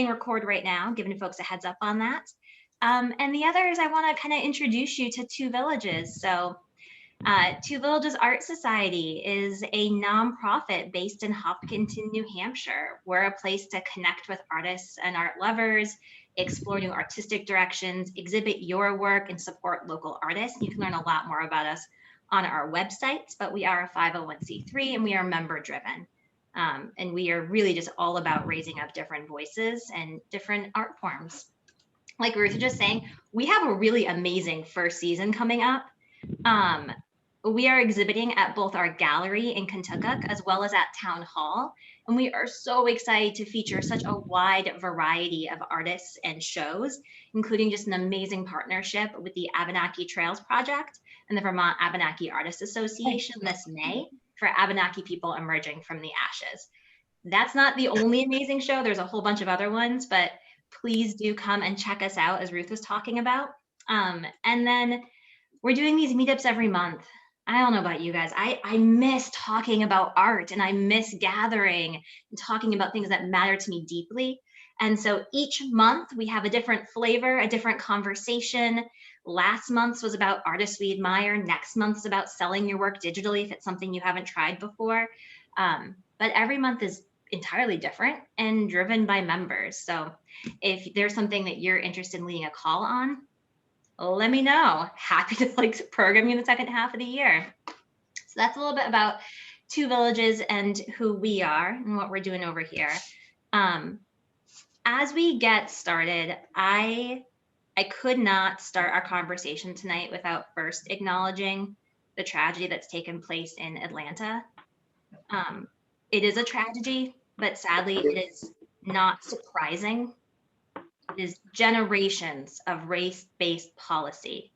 record right now, giving folks a heads up on that. And the other is I want to kind of introduce you to Two Villages. So Two Villages Art Society is a nonprofit based in Hopkinton, New Hampshire. We're a place to connect with artists and art lovers, explore new artistic directions, exhibit your work, and support local artists. You can learn a lot more about us on our website, but we are a 501c3 and we are member driven. And we are really just all about raising up different voices and different art forms. Like Ruth was just saying, we have a really amazing first season coming up. We are exhibiting at both our gallery in Kentucky as well as at Town Hall. And we are so excited to feature such a wide variety of artists and shows, including just an amazing partnership with the Abenaki Trails Project and the Vermont Abenaki Artists Association this May for Abenaki people emerging from the ashes. That's not the only amazing show. There's a whole bunch of other ones, but please do come and check us out, as Ruth was talking about. And then we're doing these meetups every month. I don't know about you guys. I miss talking about art, and I miss gathering and talking about things that matter to me deeply. And so each month we have a different flavor, a different conversation. Last month's was about artists we admire. Next month's about selling your work digitally if it's something you haven't tried before. But every month is entirely different and driven by members. So if there's something that you're interested in leading a call on, let me know. Happy to program you in the second half of the year. So that's a little bit about Two Villages and who we are and what we're doing over here. As we get started, I could not start our conversation tonight without first acknowledging the tragedy that's taken place in Atlanta. It is a tragedy, but sadly it is not surprising. It is generations of race-based policy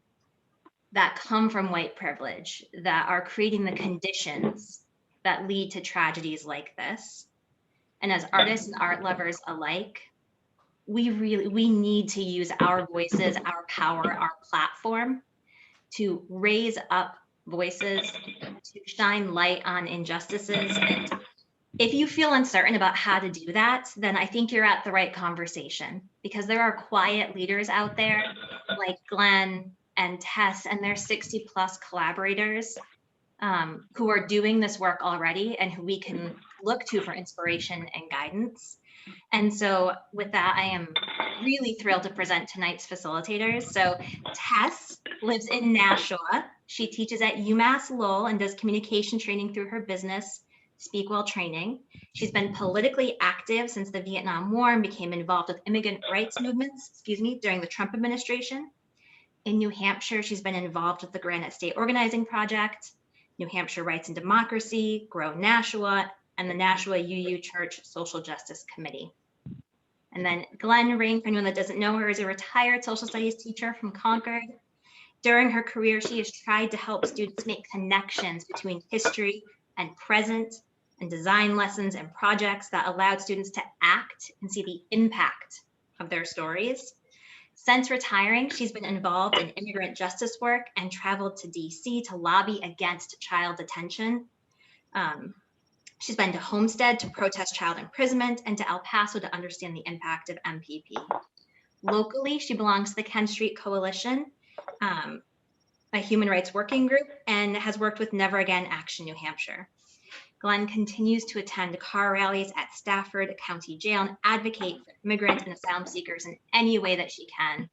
that come from white privilege that are creating the conditions that lead to tragedies like this. And as artists and art lovers alike, we need to use our voices, our power, our platform to raise up voices, to shine light on injustices. And if you feel uncertain about how to do that, then I think you're at the right conversation, because there are quiet leaders out there like Glen and Tess and their 60 plus collaborators who are doing this work already and who we can look to for inspiration and guidance. And so with that, I am really thrilled to present tonight's facilitators. So Tess lives in Nashua. She teaches at UMass Lowell and does communication training through her business, Speak Well training. She's been politically active since the Vietnam War and became involved with immigrant rights movements, during the Trump administration. In New Hampshire, she's been involved with the Granite State Organizing Project, New Hampshire Rights and Democracy, Grow Nashua, and the Nashua UU Church Social Justice Committee. And then Glen Ring, for anyone that doesn't know her, is a retired social studies teacher from Concord. During her career, she has tried to help students make connections between history and present, and design lessons and projects that allowed students to act and see the impact of their stories. Since retiring, she's been involved in immigrant justice work and traveled to DC to lobby against child detention. She's been to Homestead to protest child imprisonment and to El Paso to understand the impact of MPP. Locally, she belongs to the Ken Street Coalition, a human rights working group, and has worked with Never Again Action New Hampshire. Glen continues to attend car rallies at Stafford County Jail and advocate for immigrants and asylum seekers in any way that she can.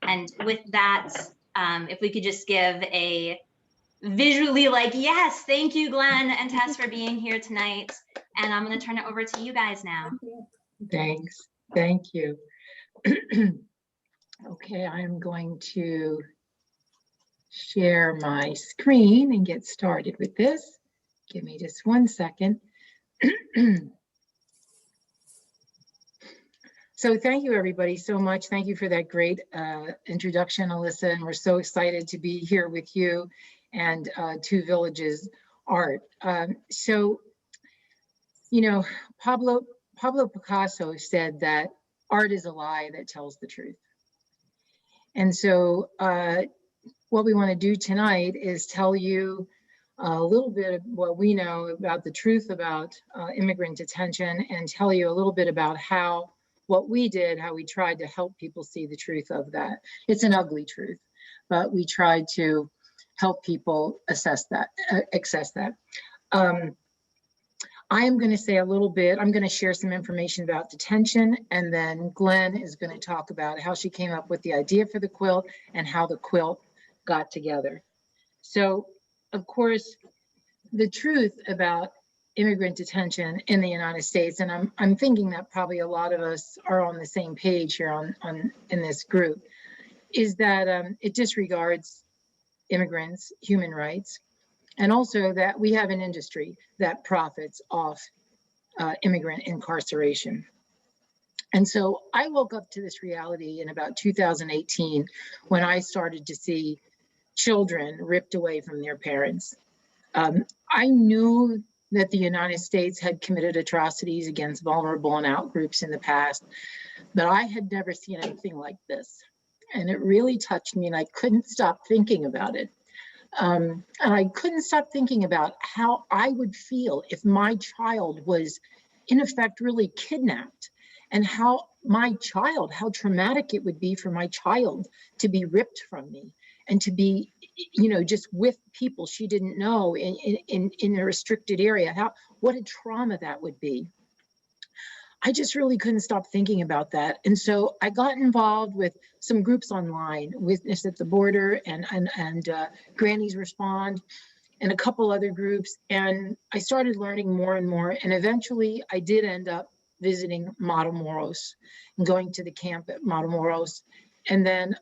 And with that, if we could just give a visually yes, thank you, Glen and Tess, for being here tonight. And I'm going to turn it over to you guys now. Thanks. Thank you. Okay, I'm going to share my screen and get started with this. Give me just 1 second. So thank you everybody so much. Thank you for that great introduction, Alyssa. And we're so excited to be here with you and Two Villages Art. So, you know, Pablo Picasso said that art is a lie that tells the truth. And so what we want to do tonight is tell you a little bit of what we know about the truth about immigrant detention, and tell you a little bit about how what we did, how we tried to help people see the truth of that. It's an ugly truth, but we tried to help people access that. I am going to say a little bit, I'm going to share some information about detention, and then Glen is going to talk about how she came up with the idea for the quilt and how the quilt got together. So, of course, the truth about immigrant detention in the United States, and I'm thinking that probably a lot of us are on the same page here in this group, is that it disregards immigrants' human rights, and also that we have an industry that profits off immigrant incarceration. And so I woke up to this reality in about 2018 when I started to see children ripped away from their parents. I knew that the United States had committed atrocities against vulnerable and out groups in the past, but I had never seen anything like this. And it really touched me, and I couldn't stop thinking about it. And I couldn't stop thinking about how I would feel if my child was, in effect, really kidnapped, and how how traumatic it would be for my child to be ripped from me and to be, just with people she didn't know in a restricted area. What a trauma that would be. I just really couldn't stop thinking about that. And so I got involved with some groups online, Witness at the Border and Grannies Respond, and a couple other groups. And I started learning more and more. And eventually I did end up visiting Matamoros and going to the camp at Matamoros. And then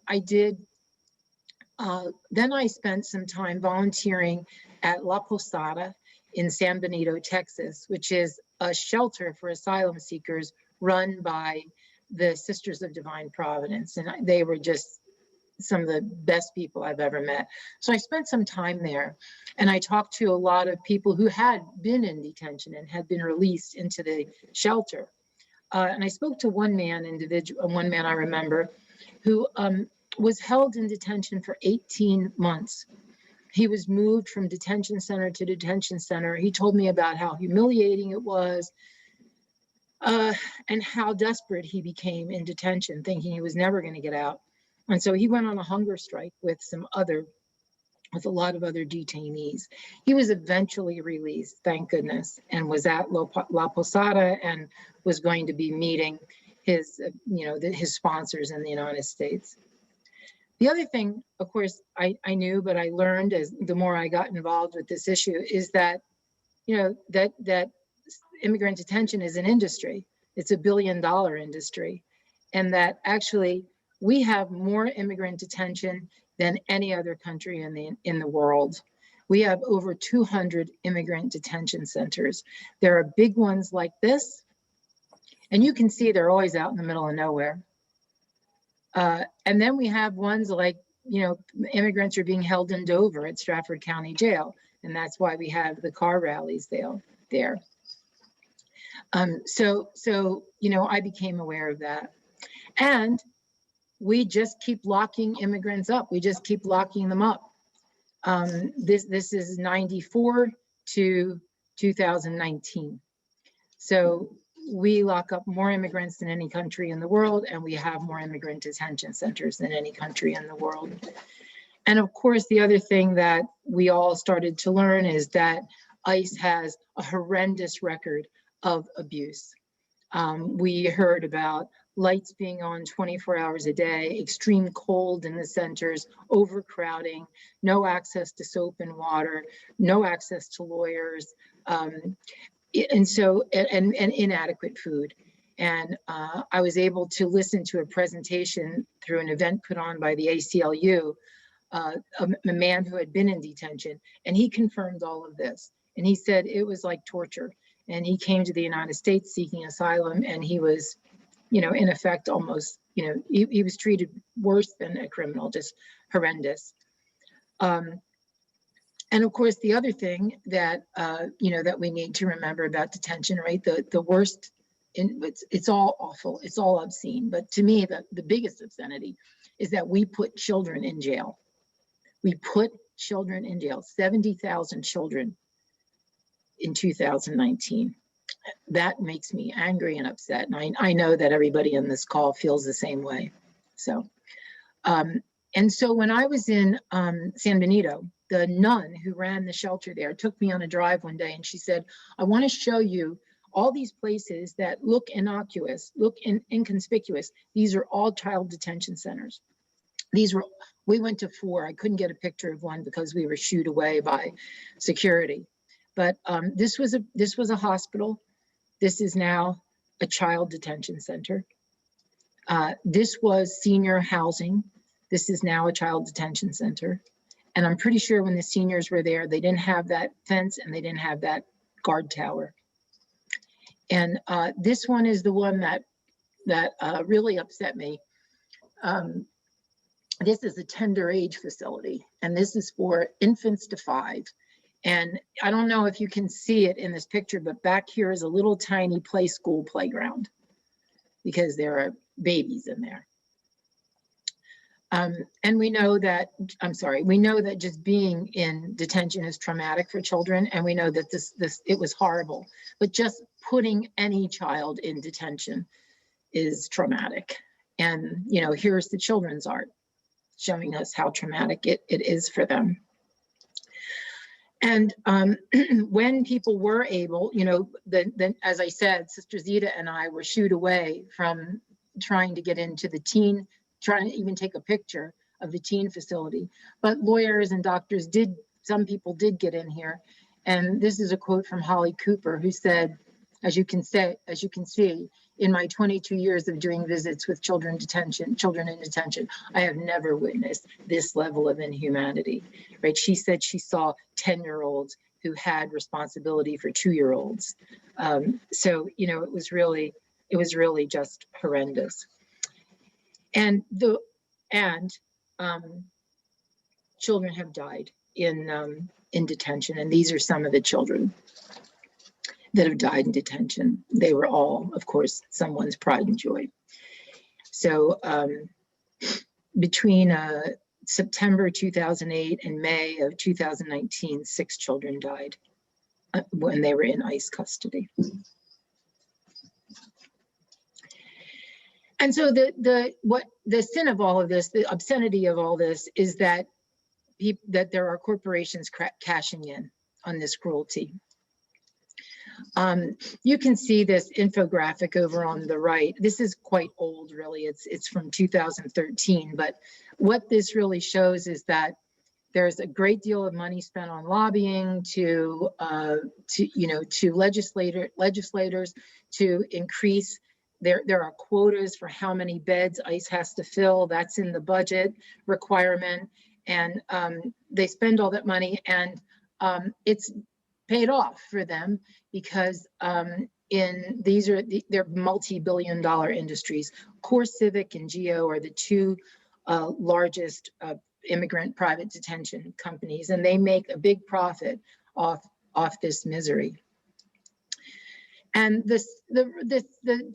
I spent some time volunteering at La Posada in San Benito, Texas, which is a shelter for asylum seekers run by the Sisters of Divine Providence. And they were just some of the best people I've ever met. So I spent some time there, and I talked to a lot of people who had been in detention and had been released into the shelter. And I spoke to one man I remember, who was held in detention for 18 months. He was moved from detention center to detention center. He told me about how humiliating it was, and how desperate he became in detention, thinking he was never going to get out. And so he went on a hunger strike with a lot of other detainees. He was eventually released, thank goodness, and was at La Posada and was going to be meeting his sponsors in the United States. The other thing, of course, I knew, but I learned as the more I got involved with this issue, is that, that immigrant detention is an industry. It's $1 billion industry. And that actually we have more immigrant detention than any other country in the world. We have over 200 immigrant detention centers. There are big ones like this, and you can see they're always out in the middle of nowhere. And then we have ones like, immigrants are being held in Dover at Stratford County Jail. And that's why we have the car rallies there. So I became aware of that. And we just keep locking immigrants up. We just keep locking them up. This is 94 to 2019. So we lock up more immigrants than any country in the world, and we have more immigrant detention centers than any country in the world. And of course, the other thing that we all started to learn is that ICE has a horrendous record of abuse. We heard about lights being on 24 hours a day, extreme cold in the centers, overcrowding, no access to soap and water, no access to lawyers, and inadequate food. And I was able to listen to a presentation through an event put on by the ACLU, a man who had been in detention, and he confirmed all of this. And he said it was like torture. And he came to the United States seeking asylum, and he was, in effect, almost, he was treated worse than a criminal, just horrendous. And of course, the other thing that, that we need to remember about detention, right? The worst, it's all awful, it's all obscene. But to me, the biggest obscenity is that we put children in jail. We put children in jail, 70,000 children in 2019. that makes me angry and upset. And I know that everybody in this call feels the same way. So, and so when I was in San Benito, the nun who ran the shelter there took me on a drive one day, and she said, I want to show you all these places that look innocuous, look inconspicuous. These are all child detention centers. We went to 4. I couldn't get a picture of one because we were shooed away by security. But this was a hospital. This is now a child detention center. This was senior housing. This is now a child detention center. And I'm pretty sure when the seniors were there, they didn't have that fence and they didn't have that guard tower. And this one is the one that really upset me. This is a tender age facility, and this is for infants to 5. And I don't know if you can see it in this picture, but back here is a little tiny play school playground because there are babies in there. And we know that, we know that just being in detention is traumatic for children. And we know that it was horrible, but just putting any child in detention is traumatic. And, you know, here's the children's art showing us how traumatic it is for them. And when people were able, you know, then as I said, Sister Zita and I were shooed away from trying to get into the teen, trying to even take a picture of the teen facility. But lawyers and doctors some people did get in here. And this is a quote from Holly Cooper, who said, as you can see, in my 22 years of doing visits with children in detention, I have never witnessed this level of inhumanity, right? She said she saw 10-year-olds who had responsibility for 2-year-olds. So, you know, it was really just horrendous. And children have died in detention, and these are some of the children that have died in detention. They were all, of course, someone's pride and joy. So between September 2008 and May of 2019, 6 children died when they were in ICE custody. And so the sin of all of this, the obscenity of all this, is that there are corporations cashing in on this cruelty. You can see this infographic over on the right. This is quite old, really. It's from 2013. But what this really shows is that there's a great deal of money spent on lobbying to legislators to increase. There are quotas for how many beds ICE has to fill. That's in the budget requirement, and they spend all that money, and it's paid off for them because they're multi-billion-dollar industries. Core Civic and Geo are the 2 largest immigrant private detention companies, and they make a big profit off this misery. And the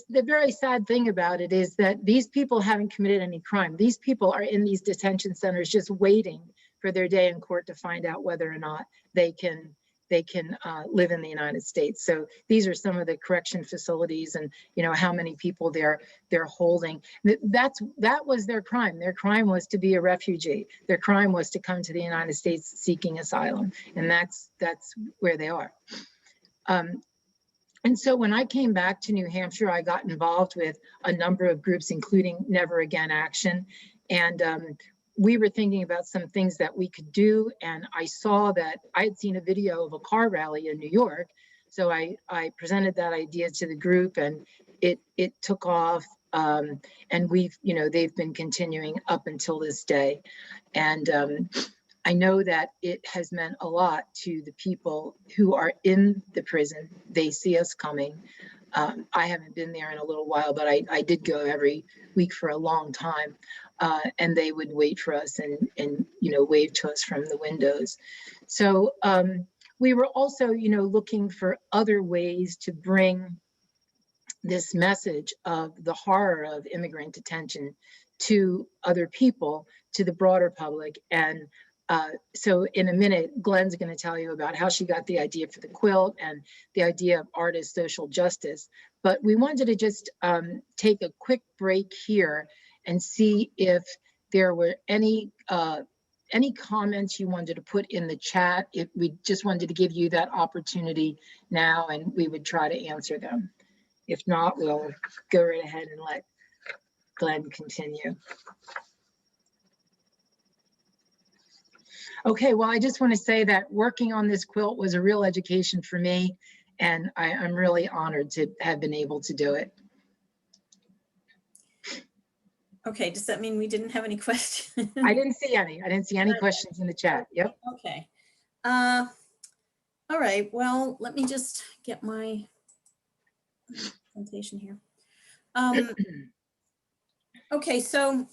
very sad thing about it is that these people haven't committed any crime. These people are in these detention centers just waiting for their day in court to find out whether or not they can live in the United States. So these are some of the correction facilities, and you know how many people they're holding. That was their crime. Their crime was to be a refugee. Their crime was to come to the United States seeking asylum, and that's where they are. And so when I came back to New Hampshire, I got involved with a number of groups, including Never Again Action. And we were thinking about some things that we could do. And I saw that I had seen a video of a car rally in New York. So I presented that idea to the group, and it took off. And they've been continuing up until this day. And I know that it has meant a lot to the people who are in the prison. They see us coming. I haven't been there in a little while, but I did go every week for a long time. And they would wait for us and wave to us from the windows. So we were also, looking for other ways to bring this message of the horror of immigrant detention to other people, to the broader public. And So in a minute, Glen's going to tell you about how she got the idea for the quilt and the idea of art as social justice. But we wanted to just take a quick break here and see if there were any comments you wanted to put in the chat. If we just wanted to give you that opportunity now, and we would try to answer them. If not, we'll go right ahead and let Glen continue. Okay, well, I just want to say that working on this quilt was a real education for me, and I'm really honored to have been able to do it. Okay, does that mean we didn't have any questions? I didn't see any. I didn't see any questions in the chat. Yep. Okay. All right, well, let me just get my presentation here. Okay, so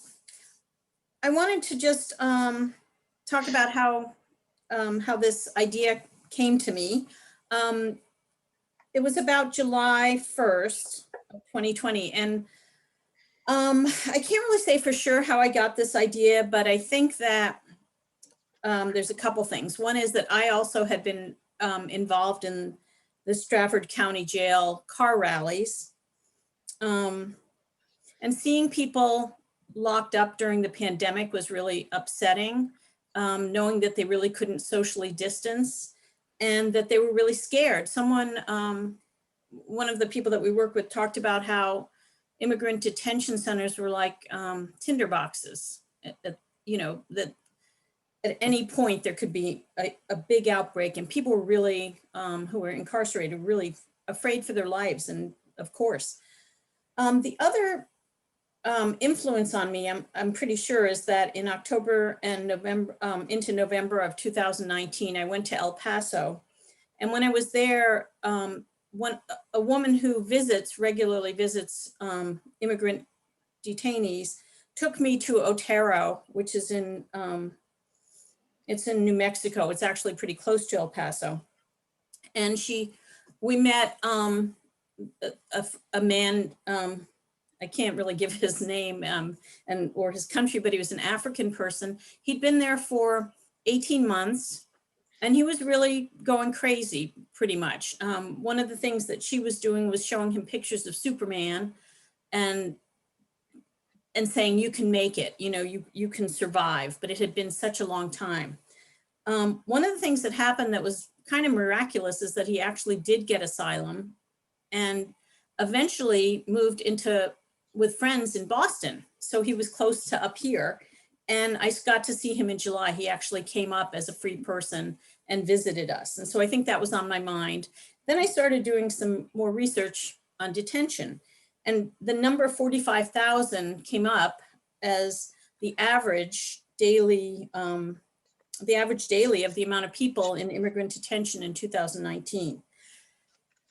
I wanted to just talk about how this idea came to me. It was about July 1st of 2020, and I can't really say for sure how I got this idea, but I think that there's a couple things. One is that I also had been involved in the Stratford County Jail car rallies, and seeing people locked up during the pandemic was really upsetting, knowing that they really couldn't socially distance and that they were really scared. One of the people that we work with talked about how immigrant detention centers were like tinderboxes, you know, that at any point there could be a big outbreak, and people were really, who were incarcerated, really afraid for their lives. And of course, the other influence on me, I'm pretty sure, is that in October and November, into November of 2019, I went to El Paso. And when I was there, a woman who regularly visits immigrant detainees took me to Otero, which is it's in New Mexico. It's actually pretty close to El Paso. And we met a man, I can't really give his name or his country, but he was an African person. He'd been there for 18 months and he was really going crazy pretty much. One of the things that she was doing was showing him pictures of Superman and saying, you can make it, you know, you can survive, but it had been such a long time. One of the things that happened that was kind of miraculous is that he actually did get asylum and eventually moved with friends in Boston. So he was close to up here. And I got to see him in July. He actually came up as a free person and visited us. And so I think that was on my mind. Then I started doing some more research on detention. And the number 45,000 came up as the average daily of the amount of people in immigrant detention in 2019.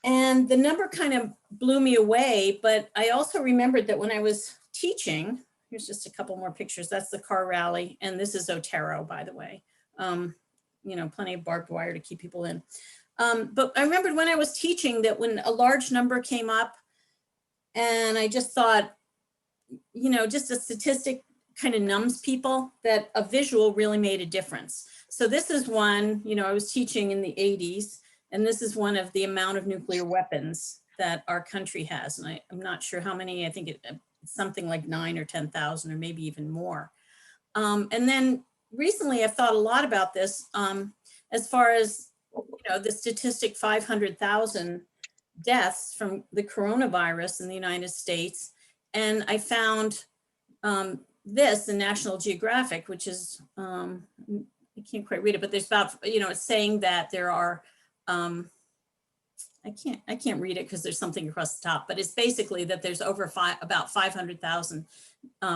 And the number kind of blew me away, but I also remembered that when I was teaching, here's just a couple more pictures. That's the car rally. And this is Otero, by the way. You know, plenty of barbed wire to keep people in. But I remembered when I was teaching that when a large number came up, and I just thought, you know, just a statistic kind of numbs people, that a visual really made a difference. So this is one, you know, I was teaching in the 80s, and this is one of the amount of nuclear weapons that our country has. And I'm not sure how many, I think it's something like 9 or 10,000 or maybe even more. And then recently I've thought a lot about this as far as, you know, the statistic 500,000 deaths from the coronavirus in the United States. And I found this in National Geographic, which is, I can't quite read it, but there's about, you know, it's saying that there are, I can't read it because there's something across the top, but it's basically that there's about 500,000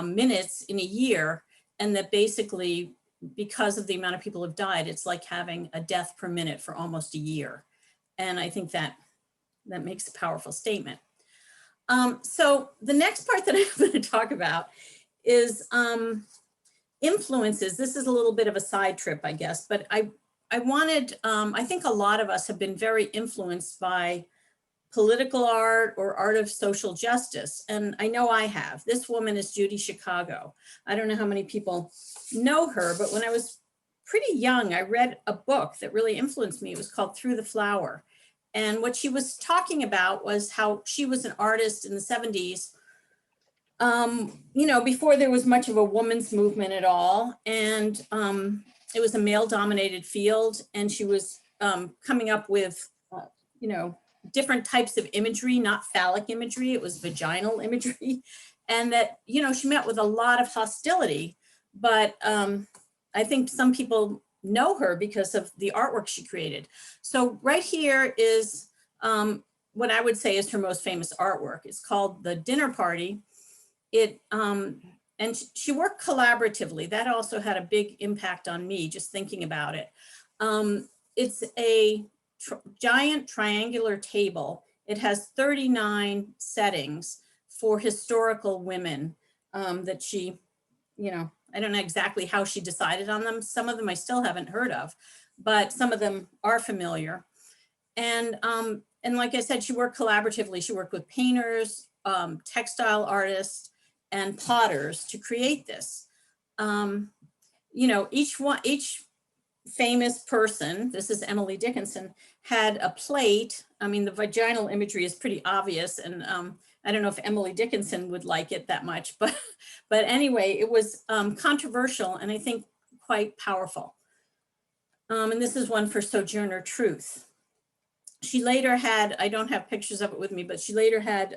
minutes in a year. And that basically, because of the amount of people who have died, it's like having a death per minute for almost a year. And I think that makes a powerful statement. So the next part that I'm going to talk about is influences. This is a little bit of a side trip, I guess, but I wanted, I think a lot of us have been very influenced by political art or art of social justice. And I know I have. This woman is Judy Chicago. I don't know how many people know her, but when I was pretty young, I read a book that really influenced me. It was called Through the Flower. And what she was talking about was how she was an artist in the 70s, you know, before there was much of a women's movement at all. And it was a male dominated field. And she was coming up with, you know, different types of imagery, not phallic imagery, it was vaginal imagery. And that, you know, she met with a lot of hostility, but I think some people know her because of the artwork she created. So right here is what I would say is her most famous artwork. It's called The Dinner Party. And she worked collaboratively. That also had a big impact on me, just thinking about it. It's a giant triangular table. It has 39 settings for historical women that she, you know, I don't know exactly how she decided on them. Some of them I still haven't heard of, but some of them are familiar. And like I said, she worked collaboratively. She worked with painters, textile artists, and potters to create this. You know, each famous person, this is Emily Dickinson, had a plate. I mean, the vaginal imagery is pretty obvious, and I don't know if Emily Dickinson would like it that much, but anyway, it was controversial and I think quite powerful. And this is one for Sojourner Truth. She later had, I don't have pictures of it with me, but she later had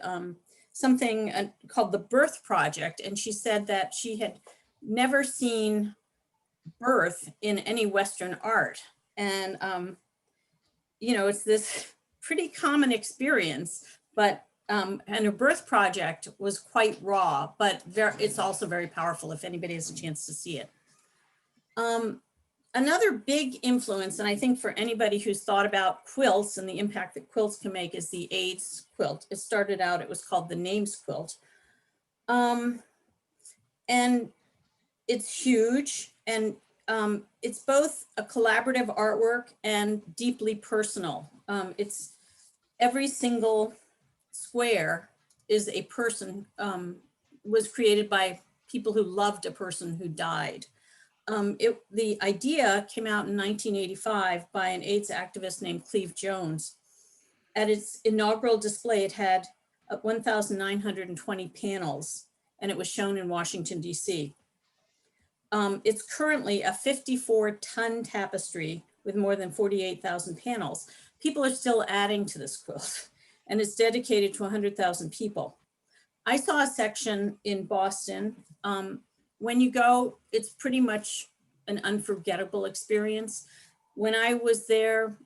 something called the Birth Project. And she said that she had never seen birth in any Western art. And, you know, it's this pretty common experience, but, and her Birth Project was quite raw, but it's also very powerful if anybody has a chance to see it. Another big influence, and I think for anybody who's thought about quilts and the impact that quilts can make, is the AIDS quilt. It started out, it was called the Names Quilt. And it's huge, and it's both a collaborative artwork and deeply personal. It's every single square is a person, was created by people who loved a person who died. The idea came out in 1985 by an AIDS activist named Cleve Jones. At its inaugural display, it had 1,920 panels, and it was shown in Washington, D.C. It's currently a 54-ton tapestry with more than 48,000 panels. People are still adding to this quilt, and it's dedicated to 100,000 people. I saw a section in Boston. When you go, it's pretty much an unforgettable experience. When I was there,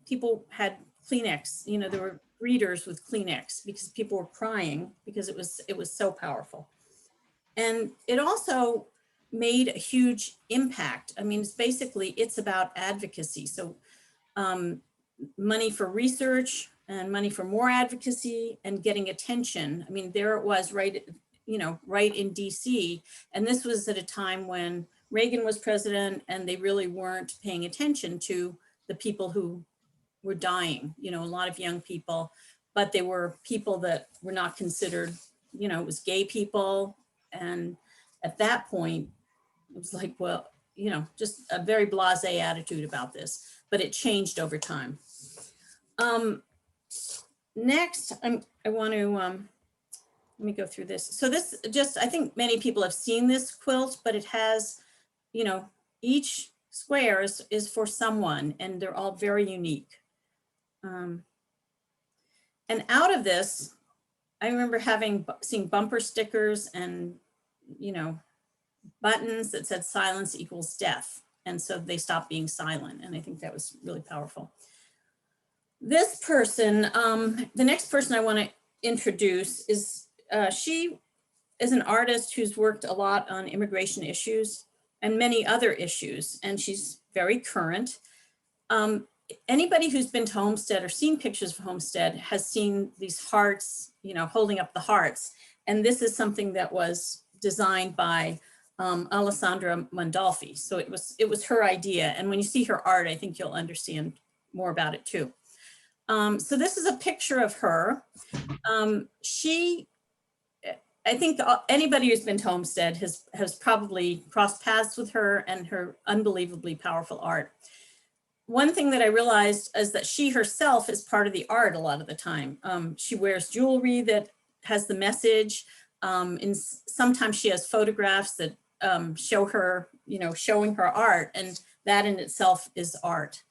people had Kleenex, you know, there were greeters with Kleenex because people were crying because it was so powerful. And it also made a huge impact. I mean, it's about advocacy. So money for research and money for more advocacy and getting attention. I mean, there it was right, you know, right in DC. And this was at a time when Reagan was president and they really weren't paying attention to the people who were dying, you know, a lot of young people, but they were people that were not considered, you know, it was gay people. And at that point, it was like, well, you know, just a very blasé attitude about this, but it changed over time. Next, I want to, let me go through this. So this just, I think many people have seen this quilt, but it has, you know, each square is for someone and they're all very unique. And out of this, I remember seeing bumper stickers and, you know, buttons that said silence equals death. And so they stopped being silent. And I think that was really powerful. This person, the next person I want to introduce is, she is an artist who's worked a lot on immigration issues and many other issues, and she's very current. Anybody who's been to Homestead or seen pictures of Homestead has seen these hearts, you know, holding up the hearts. And this is something that was designed by Alessandra Mondolfi. So it was her idea. And when you see her art, I think you'll understand more about it too. So this is a picture of her. She I think anybody who's been to Homestead has probably crossed paths with her and her unbelievably powerful art. One thing that I realized is that she herself is part of the art a lot of the time. She wears jewelry that has the message. Sometimes she has photographs that show her, showing her art, and that in itself is art.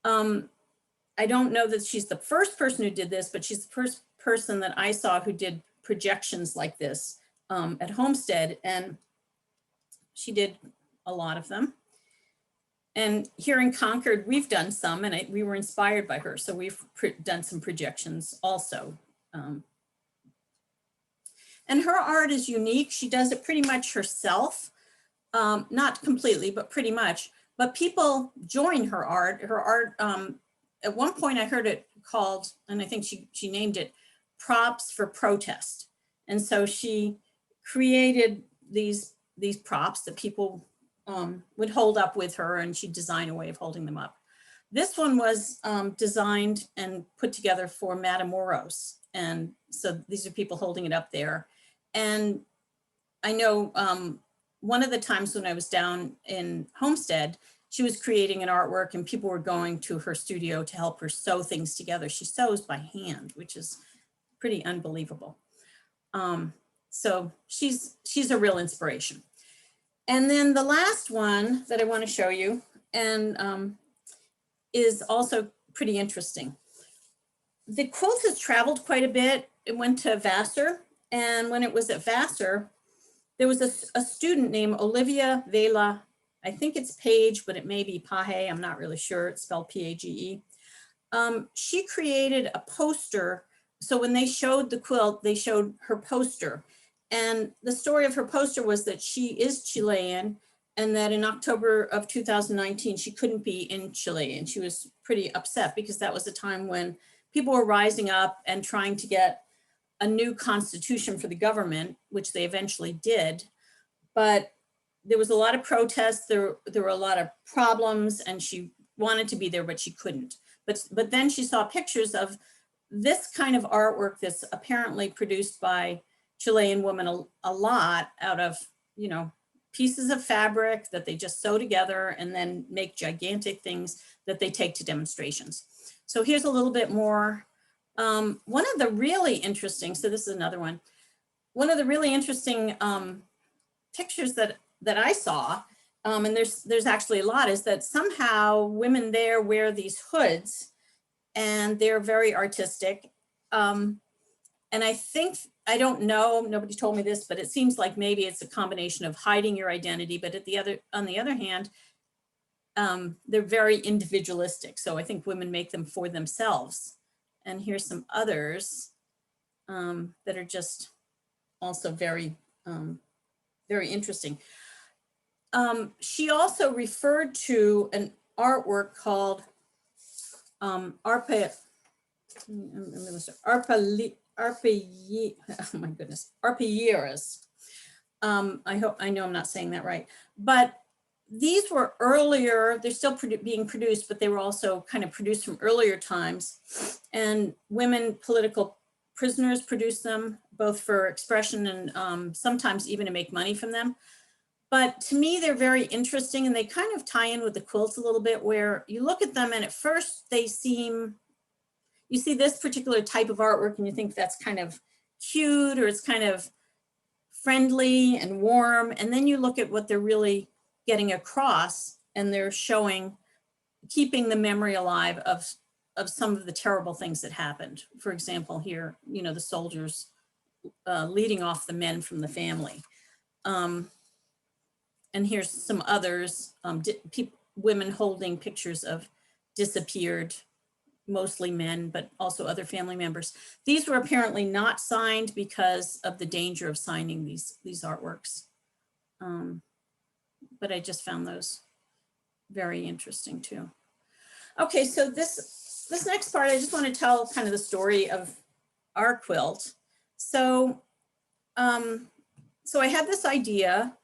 I don't know that she's the first person who did this, but she's the first person that I saw who did projections like this at Homestead, and she did a lot of them. And here in Concord, we've done some, and we were inspired by her, so we've done some projections also. And her art is unique. She does it pretty much herself, not completely, but pretty much. But people join her art. Her art, at one point I heard it called, and I think she named it, Props for Protest. And so she created these props that people would hold up with her, and she'd design a way of holding them up. This one was designed and put together for Matamoros. And so these are people holding it up there. And I know one of the times when I was down in Homestead, she was creating an artwork and people were going to her studio to help her sew things together. She sews by hand, which is pretty unbelievable. So she's a real inspiration. And then the last one that I want to show you, and is also pretty interesting. The quilt has traveled quite a bit. It went to Vassar, and when it was at Vassar, there was a student named Olivia Vela. I think it's Page, but it may be Pahe. I'm not really sure. It's spelled P-A-G-E. She created a poster. So when they showed the quilt, they showed her poster. And the story of her poster was that she is Chilean, and that in October of 2019, she couldn't be in Chile. And she was pretty upset because that was a time when people were rising up and trying to get a new constitution for the government, which they eventually did. But there was a lot of protests, there were a lot of problems, and she wanted to be there, but she couldn't. But then she saw pictures of this kind of artwork that's apparently produced by Chilean women a lot out of, pieces of fabric that they just sew together and then make gigantic things that they take to demonstrations. So here's a little bit more. One of the really interesting, so this is another one. One of the really interesting pictures that I saw, and there's actually a lot, is that somehow women there wear these hoods and they're very artistic. And I don't know, nobody told me this, but it seems like maybe it's a combination of hiding your identity, but on the other hand, they're very individualistic. So I think women make them for themselves. And here's some others that are just also very, very interesting. She also referred to an artwork called Arpilleras. I know I'm not saying that right, but these were earlier, they're still being produced, but they were also kind of produced from earlier times. And women political prisoners produced them both for expression and sometimes even to make money from them. But to me, they're very interesting, and they kind of tie in with the quilts a little bit, where you look at them and at first they seem, you see this particular type of artwork and you think that's kind of cute, or it's kind of friendly and warm. And then you look at what they're really getting across, and they're showing, keeping the memory alive of some of the terrible things that happened. For example, here, the soldiers leading off the men from the family. And here's some others, women holding pictures of disappeared, mostly men, but also other family members. These were apparently not signed because of the danger of signing these artworks. But I just found those very interesting too. Okay, so this next part, I just want to tell kind of the story of our quilt. So, so I had this idea,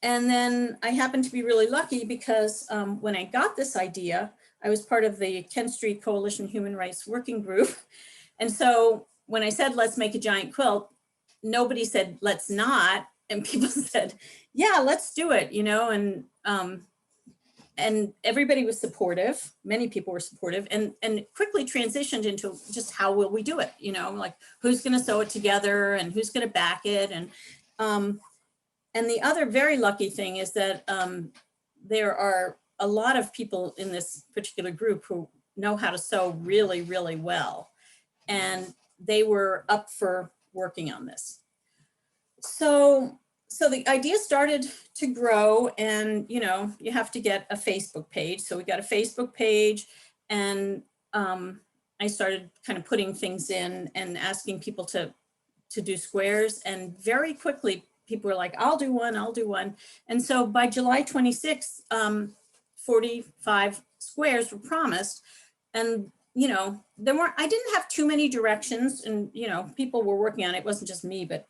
and then I happened to be really lucky because when I got this idea, I was part of the Kent Street Coalition Human Rights Working Group. And so when I said, let's make a giant quilt, nobody said, let's not. And people said, yeah, let's do it, you know, and everybody was supportive. Many people were supportive, and quickly transitioned into just how will we do it? You know, like who's going to sew it together and who's going to back it. And the other very lucky thing is that there are a lot of people in this particular group who know how to sew really, really well. And they were up for working on this. So the idea started to grow, and, you know, you have to get a Facebook page. So we got a Facebook page, and I started kind of putting things in and asking people to do squares. And very quickly, people were like, I'll do one, I'll do one. And so by July 26th, 45 squares were promised. And, you know, I didn't have too many directions, and, you know, people were working on it. It wasn't just me, but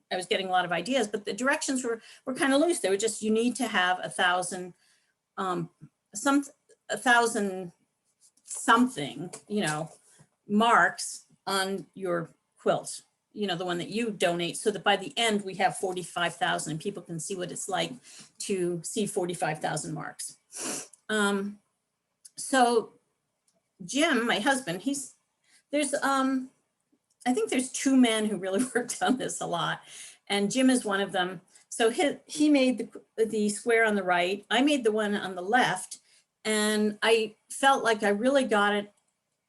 I was getting a lot of ideas, but the directions were kind of loose. They were just, you need to have 1,000 something, you know, marks on your quilt, you know, the one that you donate, so that by the end we have 45,000 and people can see what it's like to see 45,000 marks. So Jim, my husband, I think there's two men who really worked on this a lot, and Jim is one of them. So he made the square on the right. I made the one on the left, and I felt like I really got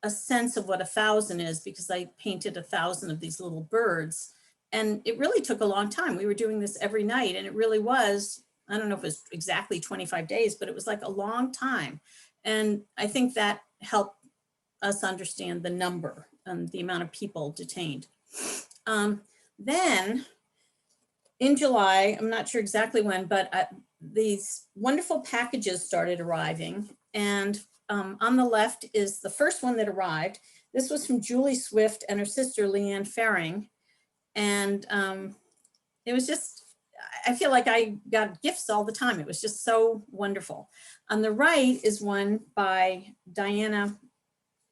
a sense of what 1,000 is, because I painted 1,000 of these little birds, and it really took a long time. We were doing this every night, and it really was, I don't know if it was exactly 25 days, but it was like a long time. And I think that helped us understand the number and the amount of people detained. Then in July, I'm not sure exactly when, but these wonderful packages started arriving. And on the left is the first one that arrived. This was from Julie Swift and her sister, Leanne Ferring. And it was just, I feel like I got gifts all the time. It was just so wonderful. On the right is one by Diana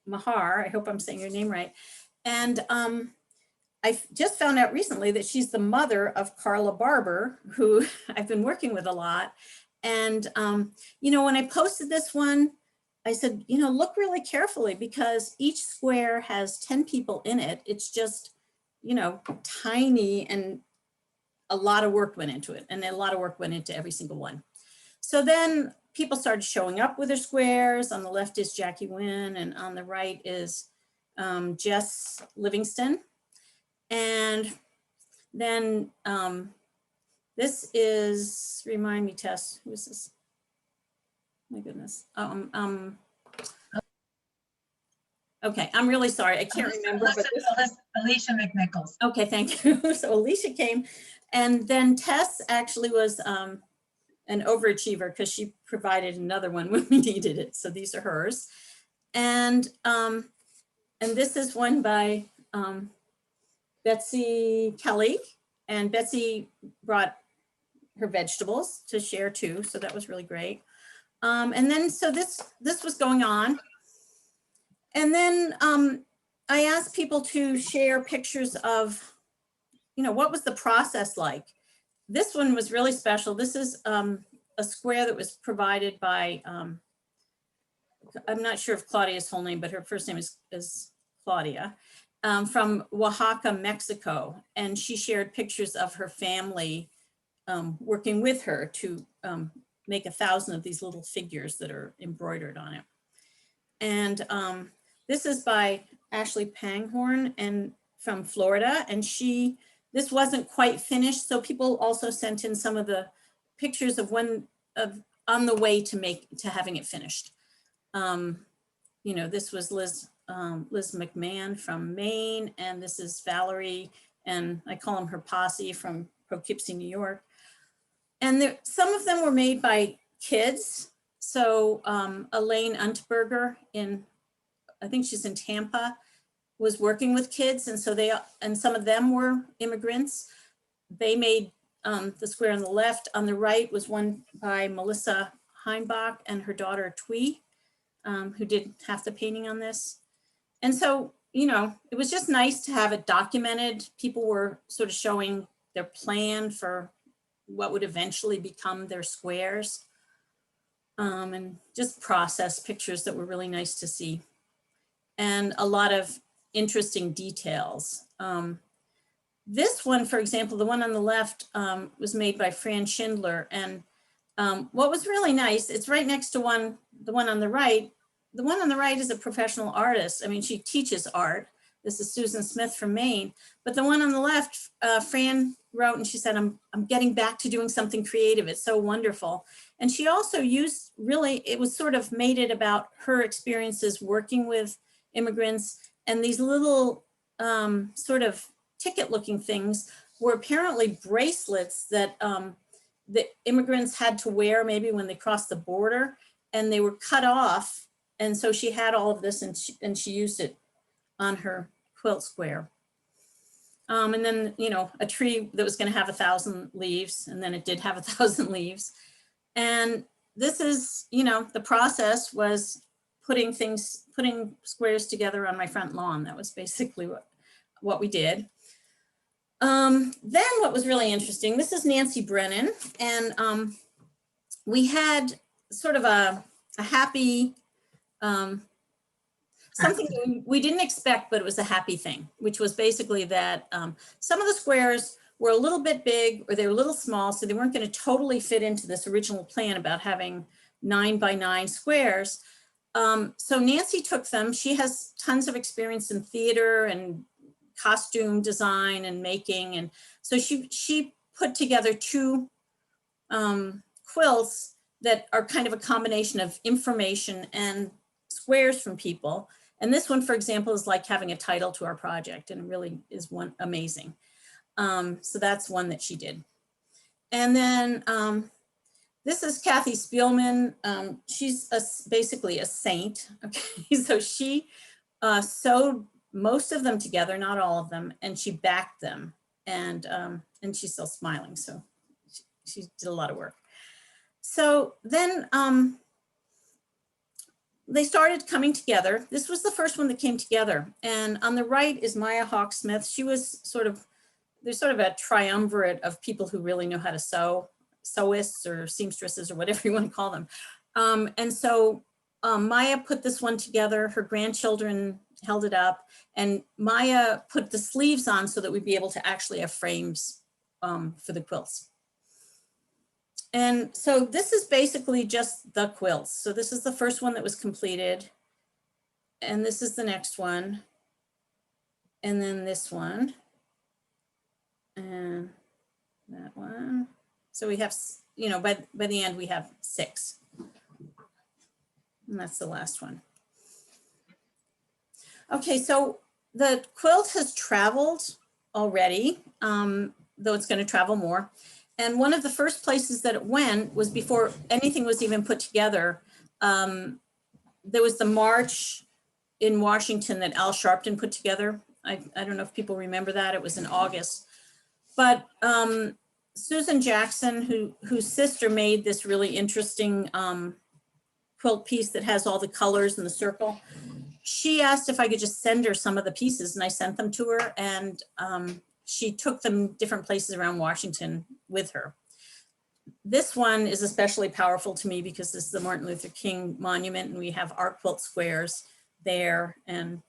Mahar. I hope I'm saying your name right. And I just found out recently that she's the mother of Carla Barber, who I've been working with a lot. And, you know, when I posted this one, I said, you know, look really carefully, because each square has 10 people in it. It's just, you know, tiny, and a lot of work went into it, and a lot of work went into every single one. So then people started showing up with their squares. On the left is Jackie Wynn, and on the right is Jess Livingston. And then this is, remind me, Tess, who is this? My goodness. Okay, I'm really sorry. I can't remember. Alicia McNichols. Okay, thank you. So Alicia came, and then Tess actually was an overachiever, because she provided another one when we needed it. So these are hers. And this is one by Betsy Kelly, and Betsy brought her vegetables to share too. So that was really great. And then, so this was going on. And then I asked people to share pictures of, you know, what was the process like? This one was really special. This is a square that was provided by, I'm not sure of Claudia's whole name, but her first name is Claudia, from Oaxaca, Mexico. And she shared pictures of her family working with her to make 1,000 of these little figures that are embroidered on it. And this is by Ashley Panghorn and from Florida. And this wasn't quite finished. So people also sent in some of the pictures of on the way to having it finished. You know, this was Liz McMahon from Maine, and this is Valerie, and I call them her posse, from Poughkeepsie, New York. And some of them were made by kids. So Elaine Unterberger I think she's in Tampa, was working with kids. And so some of them were immigrants. They made the square on the left. On the right was one by Melissa Heimbach and her daughter Twee, who did half the painting on this. And so, you know, it was just nice to have it documented. People were sort of showing their plan for what would eventually become their squares. And just process pictures that were really nice to see. And a lot of interesting details. This one, for example, the one on the left was made by Fran Schindler. And what was really nice, it's right next to the one on the right. The one on the right is a professional artist. I mean, she teaches art. This is Susan Smith from Maine. But the one on the left, Fran wrote and she said, I'm getting back to doing something creative. It's so wonderful. And she also used, really, it was sort of made it about her experiences working with immigrants, and these little sort of ticket looking things were apparently bracelets that the immigrants had to wear maybe when they crossed the border, and they were cut off. And so she had all of this and she used it on her quilt square. And then, you know, a tree that was going to have 1,000 leaves, and then it did have 1,000 leaves. And this is, you know, the process was putting squares together on my front lawn. That was basically what we did. Then what was really interesting, this is Nancy Brennan, and we had sort of a happy, something we didn't expect, but it was a happy thing, which was basically that some of the squares were a little bit big or they were a little small, so they weren't going to totally fit into this original plan about having 9 by 9 squares. So Nancy took them. She has tons of experience in theater and costume design and making, and so she put together 2 quilts that are kind of a combination of information and squares from people. And this one, for example, is like having a title to our project, and it really is one amazing. So that's one that she did. And then this is Kathy Spielman. She's basically a saint. Okay, so she sewed most of them together, not all of them, and she backed them, and she's still smiling. So she did a lot of work. So then they started coming together. This was the first one that came together. And on the right is Maya Hawksmith. She was there's sort of a triumvirate of people who really know how to sew, sewists or seamstresses or whatever you want to call them. And so Maya put this one together. Her grandchildren held it up, and Maya put the sleeves on so that we'd be able to actually have frames for the quilts. And so this is basically just the quilts. So this is the first one that was completed. And this is the next one. And then this one. And that one. So we have, you know, by the end we have 6. And that's the last one. Okay, so the quilt has traveled already, though it's going to travel more. And one of the first places that it went was before anything was even put together. There was the march in Washington that Al Sharpton put together. I don't know if people remember that. It was in August. But Susan Jackson, whose sister made this really interesting quilt piece that has all the colors in the circle, she asked if I could just send her some of the pieces, and I sent them to her, and she took them different places around Washington with her. This one is especially powerful to me because this is the Martin Luther King Monument, and we have our quilt squares there, and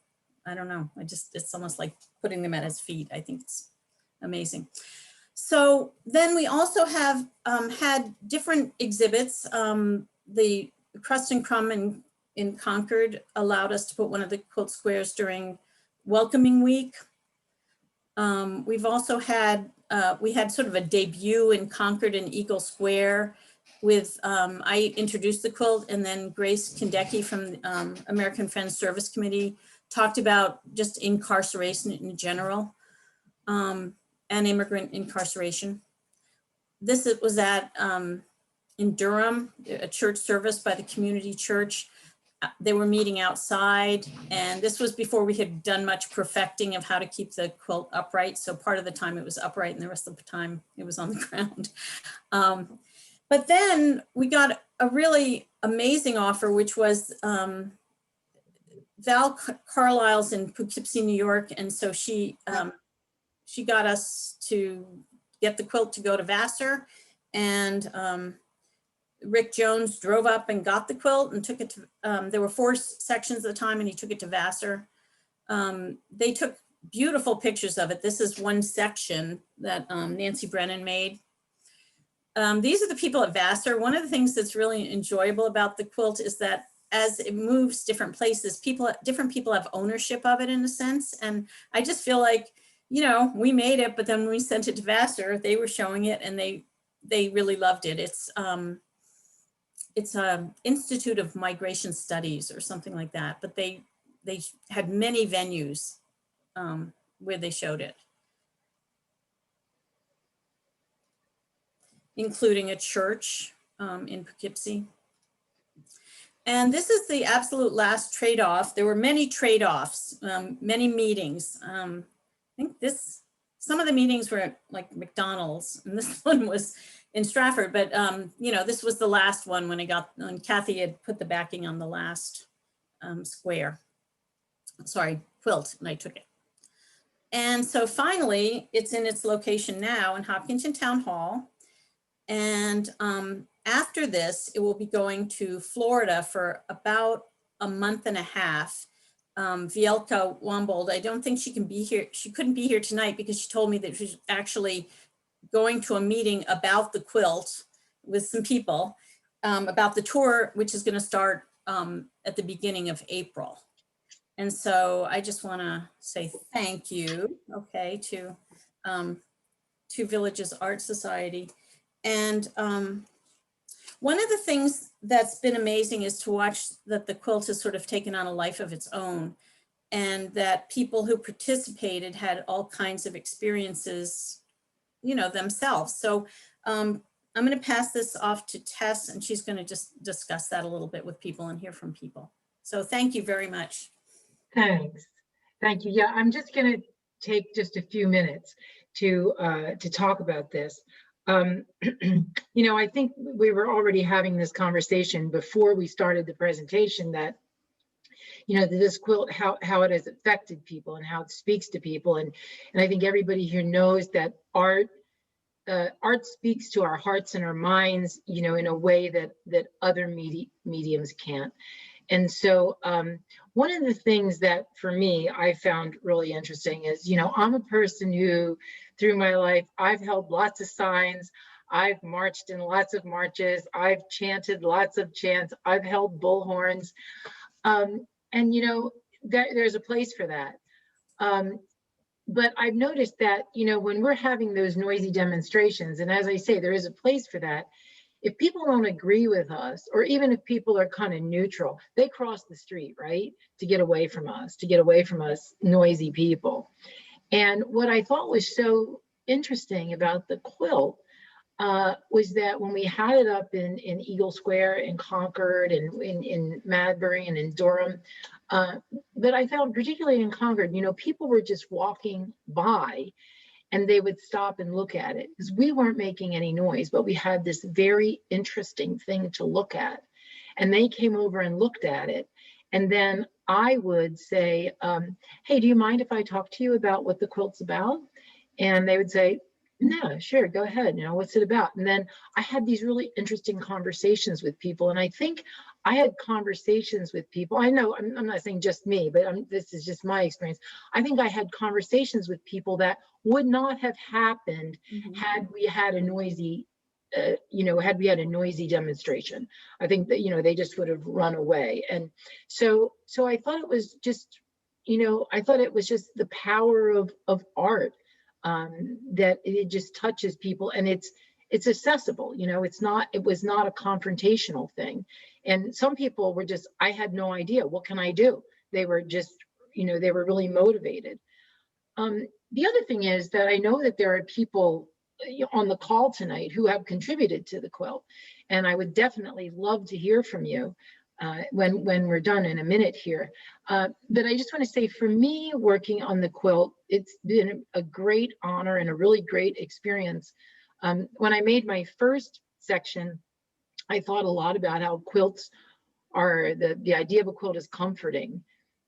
I don't know, it's almost like putting them at his feet. I think it's amazing. So then we also have had different exhibits. The Crust and Crumb in Concord allowed us to put one of the quilt squares during Welcoming Week. We've also had, we had sort of a debut in Concord in Eagle Square with, I introduced the quilt, and then Grace Kondecki from American Friends Service Committee talked about just incarceration in general, and immigrant incarceration. This was at, in Durham, a church service by the community church. They were meeting outside, and this was before we had done much perfecting of how to keep the quilt upright. So part of the time it was upright and the rest of the time it was on the ground. But then we got a really amazing offer, which was Carlisle's in Poughkeepsie, New York, and so she got us to get the quilt to go to Vassar, and Rick Jones drove up and got the quilt and took it to, there were 4 sections at the time, and he took it to Vassar. They took beautiful pictures of it. This is one section that Nancy Brennan made. These are the people at Vassar. One of the things that's really enjoyable about the quilt is that as it moves different places, different people have ownership of it in a sense. And I just feel like, you know, we made it, but then when we sent it to Vassar, they were showing it and they really loved it. It's Institute of Migration Studies or something like that, but they had many venues where they showed it, including a church in Poughkeepsie. And this is the absolute last trade-off. There were many trade-offs, many meetings. I think some of the meetings were at like McDonald's, and this one was in Stratford, but you know, this was the last one when Kathy had put the backing on the last quilt, and I took it. And so finally, it's in its location now in Hopkinton Town Hall. And after this, it will be going to Florida for about a month and a half. Vielka Wombold, I don't think she can be here. She couldn't be here tonight because she told me that she's actually going to a meeting about the quilt with some people about the tour, which is going to start at the beginning of April. And so I just want to say thank you, okay, to Two Villages Art Society. And one of the things that's been amazing is to watch that the quilt has sort of taken on a life of its own, and that people who participated had all kinds of experiences, you know, themselves. So I'm going to pass this off to Tess, and she's going to just discuss that a little bit with people and hear from people. So thank you very much. Thanks. Thank you. Yeah, I'm just going to take just a few minutes to talk about this. You know, I think we were already having this conversation before we started the presentation that, you know, this quilt, how it has affected people and how it speaks to people. And I think everybody here knows that art speaks to our hearts and our minds, you know, in a way that other mediums can't. And so one of the things that for me, I found really interesting is, you know, I'm a person who through my life, I've held lots of signs. I've marched in lots of marches. I've chanted lots of chants. I've held bullhorns. And, you know, there's a place for that. But I've noticed that, you know, when we're having those noisy demonstrations, and as I say, there is a place for that. If people don't agree with us, or even if people are kind of neutral, they cross the street, right? To get away from us, noisy people. And what I thought was so interesting about the quilt was that when we had it up in Eagle Square, in Concord, and in Madbury, and in Durham, but I found particularly in Concord, you know, people were just walking by and they would stop and look at it because we weren't making any noise, but we had this very interesting thing to look at. And they came over and looked at it. And then I would say, hey, do you mind if I talk to you about what the quilt's about? And they would say, no, sure, go ahead. You know, what's it about? And then I had these really interesting conversations with people. And I think I had conversations with people. I know I'm not saying just me, but this is just my experience. I think I had conversations with people that would not have happened had we had a noisy, had we had a noisy demonstration. I think that, you know, they just would have run away. And so I thought it was just, you know, I thought it was just the power of art. That it just touches people, and it's accessible, you know, it was not a confrontational thing. And some people were just, I had no idea, what can I do? They were just, you know, they were really motivated. The other thing is that I know that there are people on the call tonight who have contributed to the quilt, and I would definitely love to hear from you when we're done in a minute here. But I just want to say, for me, working on the quilt, it's been a great honor and a really great experience. When I made my first section, I thought a lot about how quilts are, the idea of a quilt is comforting.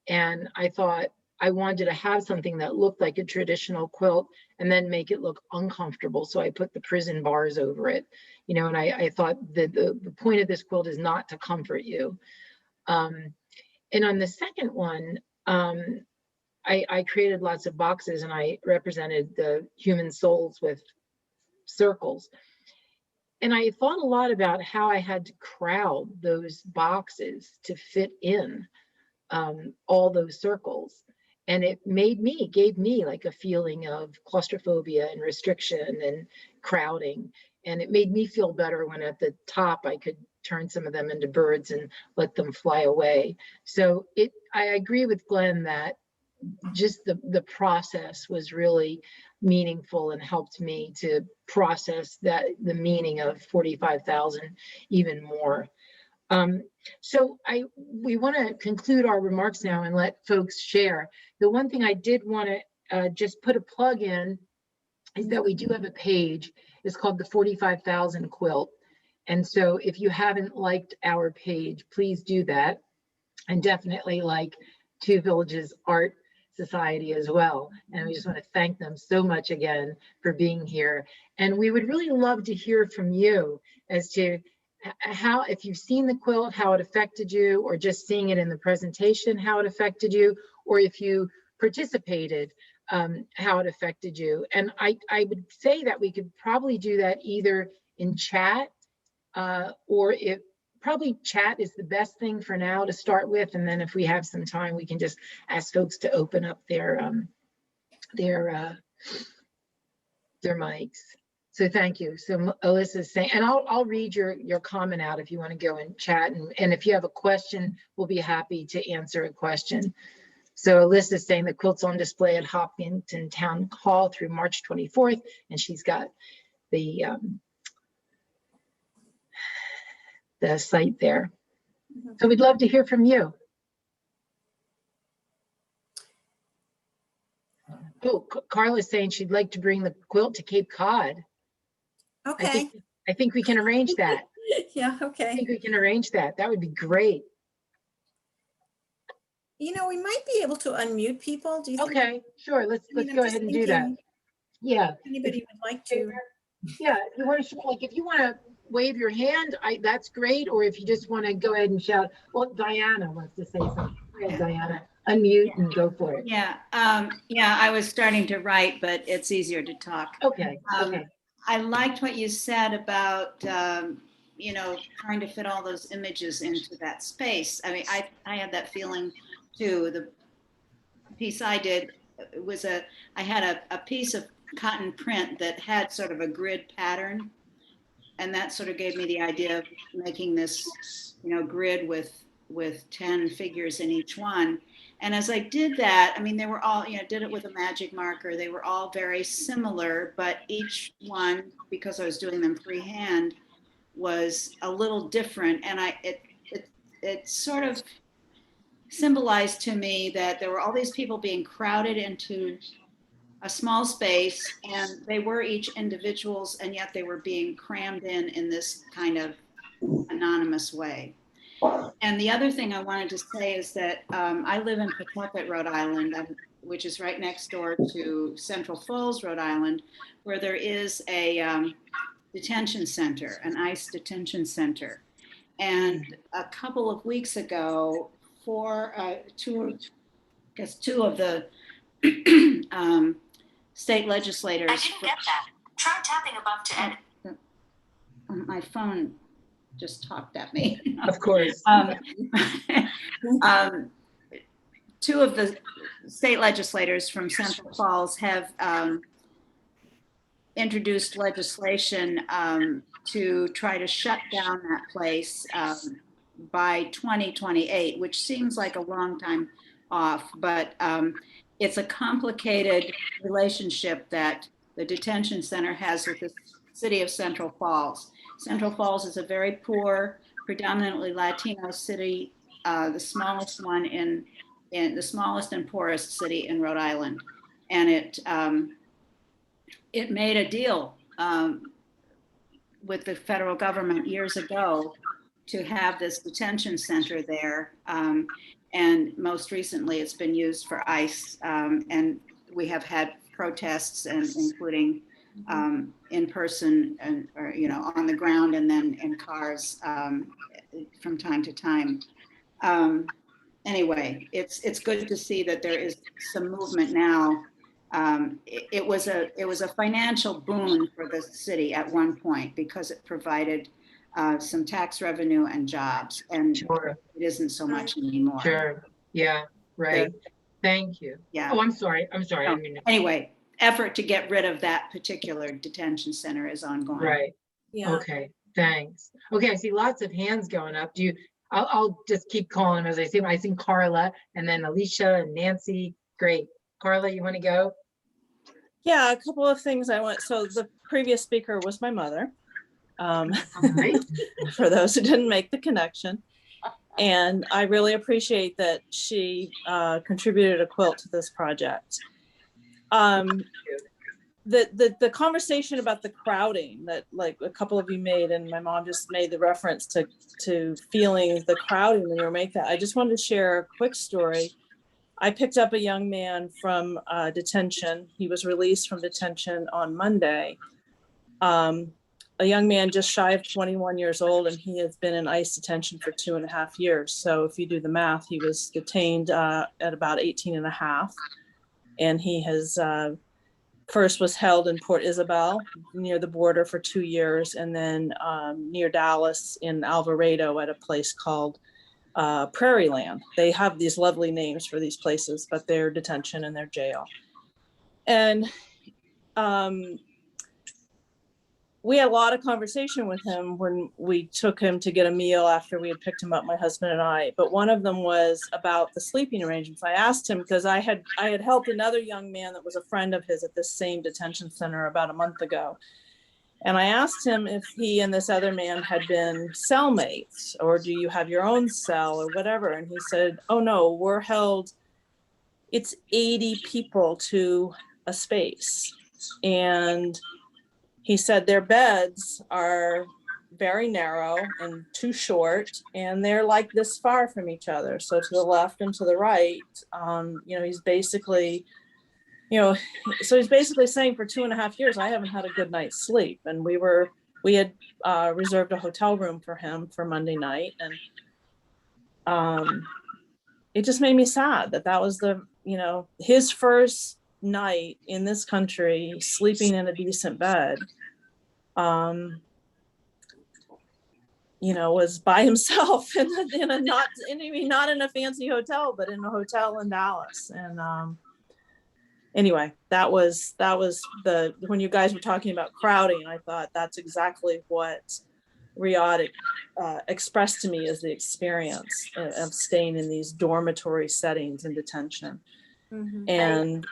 And I thought I wanted to have something that looked like a traditional quilt and then make it look uncomfortable. So I put the prison bars over it, you know, and I thought that the point of this quilt is not to comfort you. And on the second one, I created lots of boxes and I represented the human souls with circles. And I thought a lot about how I had to crowd those boxes to fit in all those circles. And it gave me like a feeling of claustrophobia and restriction and crowding. And it made me feel better when at the top I could turn some of them into birds and let them fly away. So I agree with Glenn that just the process was really meaningful and helped me to process the meaning of 45,000 even more. So we want to conclude our remarks now and let folks share. The one thing I did want to just put a plug in is that we do have a page. It's called the 45,000 Quilt. And so if you haven't liked our page, please do that. And definitely like Two Villages Art Society as well. And we just want to thank them so much again for being here. And we would really love to hear from you as to how, if you've seen the quilt, how it affected you, or just seeing it in the presentation, how it affected you, or if you participated, how it affected you. And I would say that we could probably do that either in chat, or if probably chat is the best thing for now to start with. And then if we have some time, we can just ask folks to open up their mics. So thank you. So Alyssa's saying, and I'll read your comment out if you want to go and chat. And if you have a question, we'll be happy to answer a question. So Alyssa's saying the quilt's on display at Hopkinton Town Hall through March 24th. And she's got the site there. So we'd love to hear from you. Oh, Carla's saying she'd like to bring the quilt to Cape Cod. Okay. I think we can arrange that. Yeah, I okay. think we can arrange that. That would be great. You know, we might be able to unmute people. Do you think? Okay, sure. Let's I'm go just ahead and do that. thinking Yeah. if anybody would like to. Yeah, if you want to, like, if you want to wave your hand, that's great. Or if you just want to go ahead and shout. Well, Diana wants to say something. Go ahead, Diana, unmute and go for it. Yeah, I was starting to write, but it's easier to talk. Okay, okay. I liked what you said about, you know, trying to fit all those images into that space. I mean, I had that feeling too. The piece I did was I had a piece of cotton print that had sort of a grid pattern. And that sort of gave me the idea of making this, you know, grid with 10 figures in each one. And as I did that, I mean, they were all, you know, did it with a magic marker. They were all very similar, but each one, because I was doing them freehand, was a little different. And it sort of symbolized to me that there were all these people being crowded into a small space, and they were each individuals, and yet they were being crammed in this kind of anonymous way. And the other thing I wanted to say is that I live in Pawtucket, Rhode Island, which is right next door to Central Falls, Rhode Island, where there is a detention center, an ICE detention center. And a couple of weeks ago, two of the state legislators. I didn't get that. Try tapping above to edit. My phone just talked at me. Of course. Two of the state legislators from Central Falls have introduced legislation to try to shut down that place by 2028, which seems like a long time off, but it's a complicated relationship that the detention center has with the city of Central Falls. Central Falls is a very poor, predominantly Latino city, the smallest one in the smallest and poorest city in Rhode Island. And it made a deal with the federal government years ago to have this detention center there. And most recently, it's been used for ice. And we have had protests, and including in person and, or, you know, on the ground, and then in cars from time to time. Anyway, it's good to see that there is some movement now. It was a financial boon for the city at one point because it provided some tax revenue and jobs, and Sure, it isn't so much anymore. sure. Yeah, right. Thank you. Yeah. Oh, I'm sorry. I No, didn't mean to- anyway, effort to get rid of that particular detention center is ongoing. Right. Yeah. Okay, thanks. Okay, I see lots of hands going up. I'll just keep calling them as I see them. I see Carla and then Alicia and Nancy. Great. Carla, you want to go? Yeah, a couple of things I want. So the previous speaker was my mother. Right. For those who didn't make the connection. And I really appreciate that she contributed a quilt to this project. The conversation about the crowding that like a couple of you made, and my mom just made the reference to feeling the crowding when you were making that. I just wanted to share a quick story. I picked up a young man from detention. He was released from detention on Monday. A young man just shy of 21 years old, and he has been in ICE detention for 2.5 years. So if you do the math, he was detained at about 18 and a half. And he has first was held in Port Isabel near the border for 2 years, and then near Dallas in Alvarado at a place called Prairie Land. They have these lovely names for these places, but they're detention and they're jail. And we had a lot of conversation with him when we took him to get a meal after we had picked him up, my husband and I. But one of them was about the sleeping arrangements. I asked him because I had helped another young man that was a friend of his at this same detention center about a month ago. And I asked him if he and this other man had been cellmates, or do you have your own cell or whatever? And he said, oh no, we're held, it's 80 people to a space. And he said their beds are very narrow and too short, and they're like this far from each other. So to the left and to the right, he's basically, so he's basically saying for 2.5 years, I haven't had a good night's sleep. And we had reserved a hotel room for him for Monday night. And it just made me sad that was his first night in this country, sleeping in a decent bed. Was by himself not in a fancy hotel, but in a hotel in Dallas. And anyway, that was when you guys were talking about crowding, I thought that's exactly what Riyadh expressed to me as the experience of staying in these dormitory settings in detention. Mm-hmm. And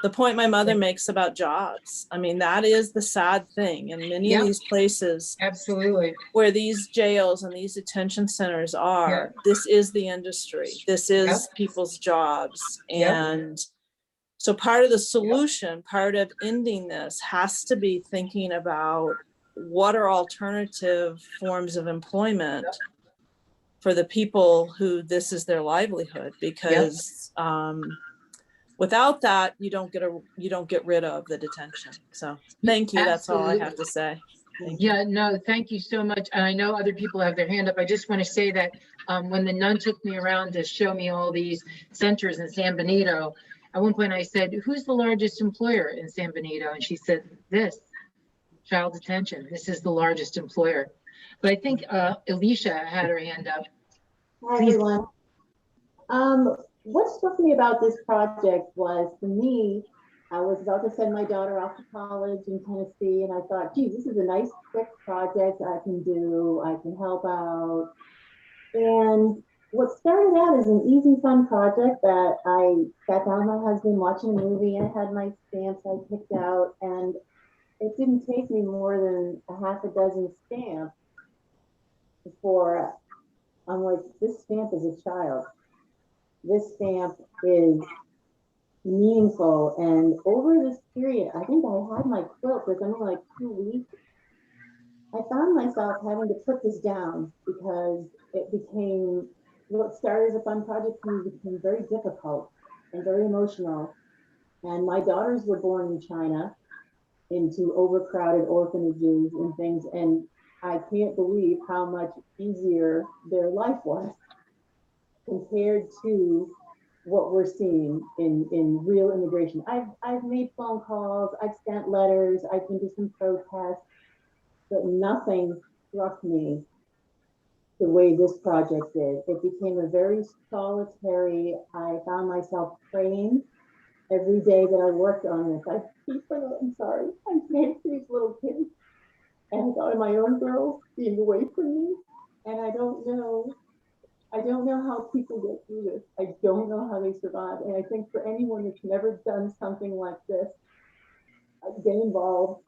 the point my mother makes about jobs, I mean, that is the sad thing in many of these places. Absolutely. Where these jails and these detention centers are, this is the industry. This is people's jobs. And so part of the solution, part of ending this has to be thinking about what are alternative forms of employment for the people who this is their livelihood, because without that, you don't get rid of the detention. So thank you. That's all I have to say. Thank you so much. And I know other people have their hand up. I just want to say that when the nun took me around to show me all these centers in San Benito, at one point I said, who's the largest employer in San Benito? And she said, this, child detention. This is the largest employer. But I think Alicia had her hand up. Hi, everyone. What struck me about this project was, for me, I was about to send my daughter off to college in Tennessee, and I thought, geez, this is a nice, quick project I can do. I can help out. And what started out as an easy, fun project that I sat down with my husband watching a movie, and I had my stamps I picked out, and it didn't take me more than a half a dozen stamps before I'm like, this stamp is a child. This stamp is meaningful. And over this period, I think I had my quilt for something like 2 weeks. I found myself having to put this down because it became what started as a fun project for me became very difficult and very emotional. And my daughters were born in China into overcrowded orphanages and things. And I can't believe how much easier their life was compared to what we're seeing in real immigration. I've made phone calls, I've sent letters, I've been to some protests, but nothing struck me the way this project did. It became a very solitary, I found myself praying every day that I worked on this. I'm sorry, I prayed for these little kids and I thought of my own girls being away from me. And I don't know how people get through this. I don't know how they survive. And I think for anyone that's never done something like this, get involved,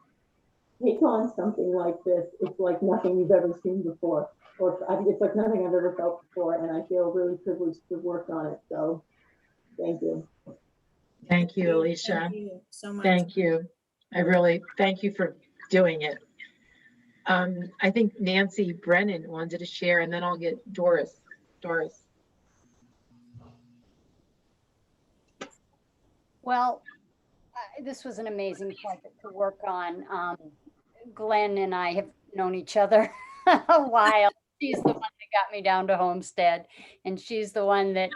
take on something like this. It's like nothing you've ever seen before. Or it's like nothing I've ever felt before. And I feel really privileged to work on it. So thank you. Thank you, Alicia. Thank you so much. Thank you. I really thank you for doing it. I think Nancy Brennan wanted to share, and then I'll get Doris. Doris. Well, this was an amazing project to work on. Glen and I have known each other a while. She's the one that got me down to Homestead, and she's the one that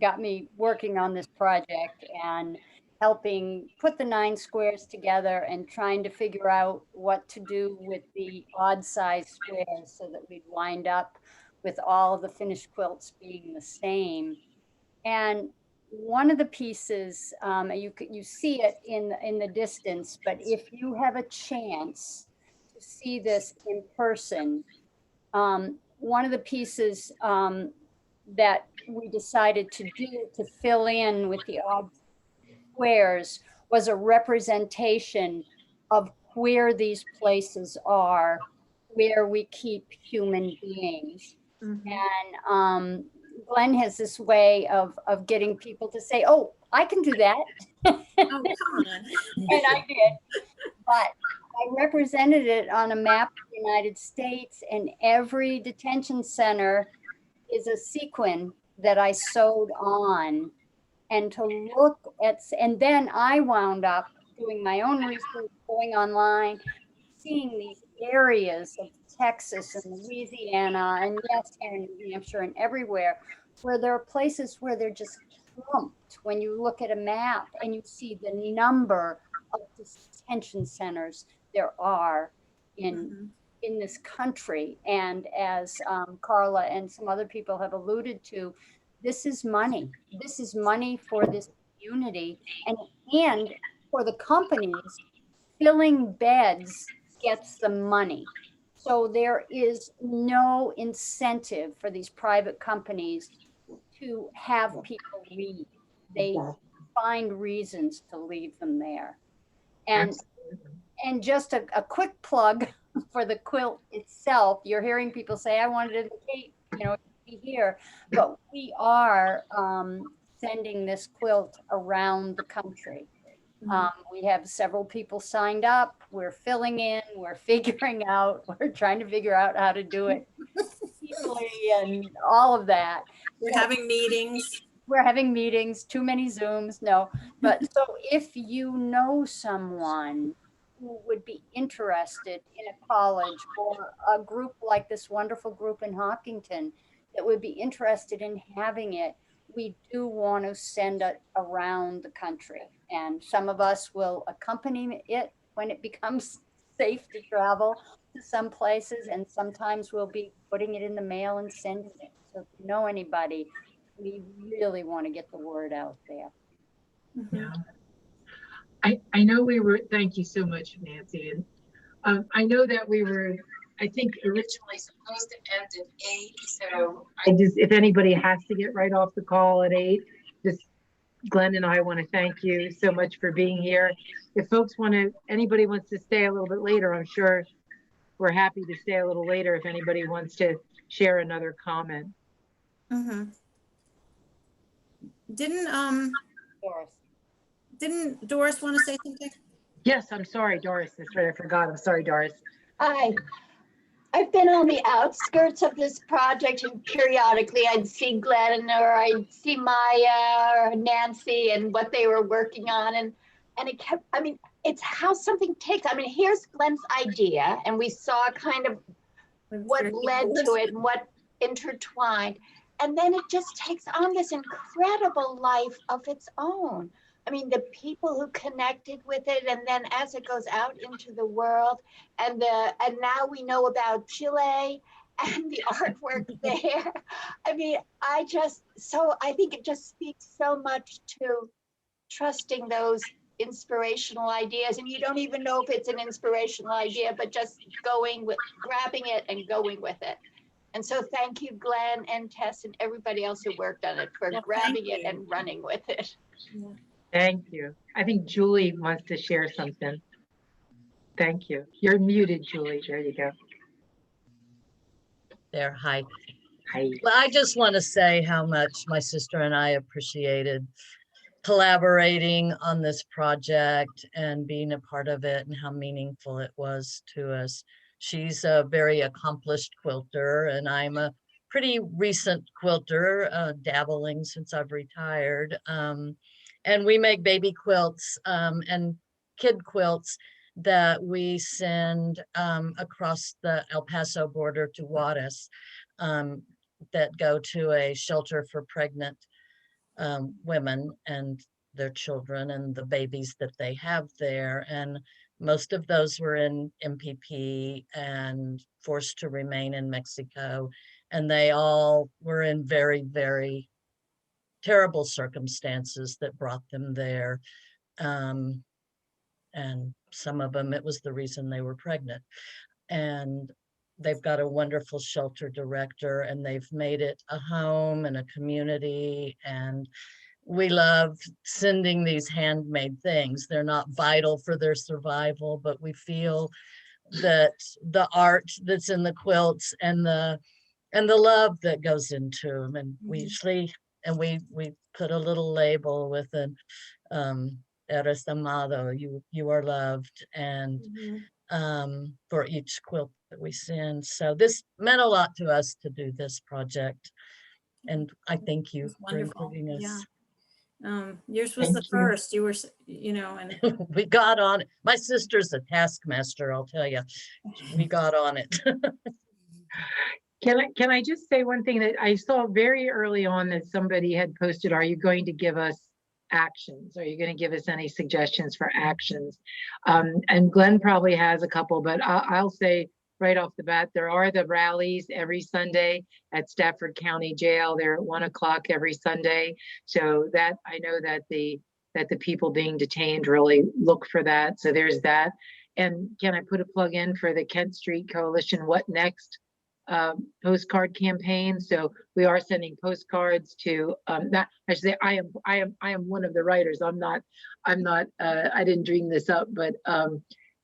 got me working on this project and helping put the 9 squares together and trying to figure out what to do with the odd size squares so that we'd wind up with all of the finished quilts being the same. And one of the pieces, you see it in the distance, but if you have a chance to see this in person, one of the pieces that we decided to do to fill in with the odd squares was a representation of where these places are, where we keep human beings. And Glen has this way of getting people to say, oh, I can do that. Oh, come on. And I did. But I represented it on a map of the United States, and every detention center is a sequin that I sewed on. And to look at, and then I wound up doing my own research, going online, seeing these areas of Texas and Louisiana, and yes, here in New Hampshire and everywhere, where there are places where they're just clumped when you look at a map and you see the number of detention centers there are in this country. And as Carla and some other people have alluded to, this is money. This is money for this community and for the companies. Filling beds gets the money. So there is no incentive for these private companies to have people leave. They find reasons to leave them there. And just a quick plug for the quilt itself. You're hearing people say, I wanted it in the Cape, here, but we are sending this quilt around the country. We have several people signed up. We're filling in, we're figuring out, we're trying to figure out how to do it easily and all of that. We're having meetings. We're having meetings, too many Zooms, no. But so if you know someone who would be interested in a college or a group like this wonderful group in Hopkinton that would be interested in having it, we do want to send it around the country. And some of us will accompany it when it becomes safe to travel to some places. And sometimes we'll be putting it in the mail and sending it. So if you know anybody, we really want to get the word out there. Yeah. I know we were, thank you so much, Nancy. And I know that we were, I think originally supposed to end at 8. So if anybody has to get right off the call at 8, just Glen and I want to thank you so much for being here. If folks anybody wants to stay a little bit later, I'm sure we're happy to stay a little later if anybody wants to share another comment. Didn't Doris want to say something? Yes, I'm sorry, Doris. That's right. I forgot. I'm sorry, Doris. Hi. I've been on the outskirts of this project, and periodically I'd see Glenn or I'd see Maya or Nancy and what they were working on. And it kept, I mean, it's how something takes. I mean, here's Glenn's idea, and we saw kind of what led to it and what intertwined. And then it just takes on this incredible life of its own. I mean, the people who connected with it, and then as it goes out into the world, and now we know about Chile and the artwork there. I mean, I think it just speaks so much to trusting those inspirational ideas, and you don't even know if it's an inspirational idea, but just grabbing it and going with it. And so thank you, Glenn and Tess and everybody else who worked on it for grabbing it and running with it. Yeah. Thank you. I think Julie wants to share something. Thank you. You're muted, Julie. There you go. There, hi. Hi. Well, I just want to say how much my sister and I appreciated collaborating on this project and being a part of it, and how meaningful it was to us. She's a very accomplished quilter, and I'm a pretty recent quilter, dabbling since I've retired. And we make baby quilts and kid quilts that we send across the El Paso border to Juarez, that go to a shelter for pregnant women and their children and the babies that they have there. And most of those were in MPP and forced to remain in Mexico. And they all were in very, very terrible circumstances that brought them there. And some of them, it was the reason they were pregnant. And they've got a wonderful shelter director, and they've made it a home and a community. And we love sending these handmade things. They're not vital for their survival, but we feel that the art that's in the quilts and the love that goes into them, and we usually, and we put a little label with an eres amado, you are loved, and for each quilt that we send. So this meant a lot to us to do this project, and I thank you for including us. Yeah. Yours was the first. You were, and we got on it. My sister's a taskmaster, I'll tell you. We got on it. Can I just say one thing that I saw very early on that somebody had posted? Are you going to give us actions? Are you going to give us any suggestions for actions? And Glenn probably has a couple, but I'll say right off the bat, there are the rallies every Sunday at Stafford County Jail. They're at 1 o'clock every Sunday. So that I know that the people being detained really look for that. So there's that. And can I put a plug in for the Kent Street Coalition What Next postcard campaign? So we are sending postcards to that. I should say I am one of the writers. I didn't dream this up, but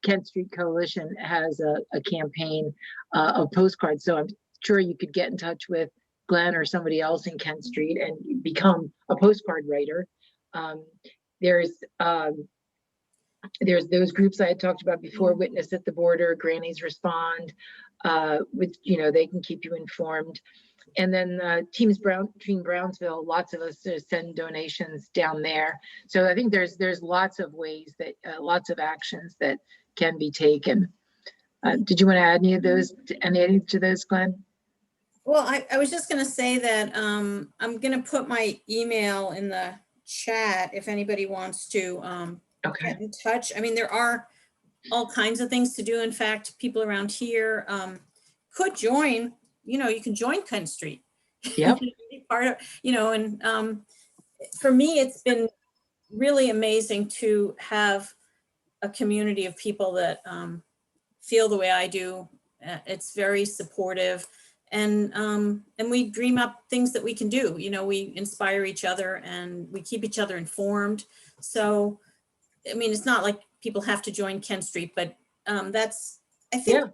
Kent Street Coalition has a campaign of postcards. So I'm sure you could get in touch with Glenn or somebody else in Kent Street and become a postcard writer. There's those groups I had talked about before, Witness at the Border, Grannies Respond, they can keep you informed. And then Team Brownsville, lots of us send donations down there. So I think there's lots of ways that, lots of actions that can be taken. Did you want to add any to those, Glenn? well, I was just going to say that I'm going to put my email in the chat if anybody wants to get in touch. I mean, there are all kinds of things to do. In fact, people around here could join, you can join Kent Street. Yep. Part of, and for me, it's been really amazing to have a community of people that feel the way I do. It's very supportive, and we dream up things that we can do. We inspire each other and we keep each other informed. So, I mean, it's not like people have to join Kent Street, but I think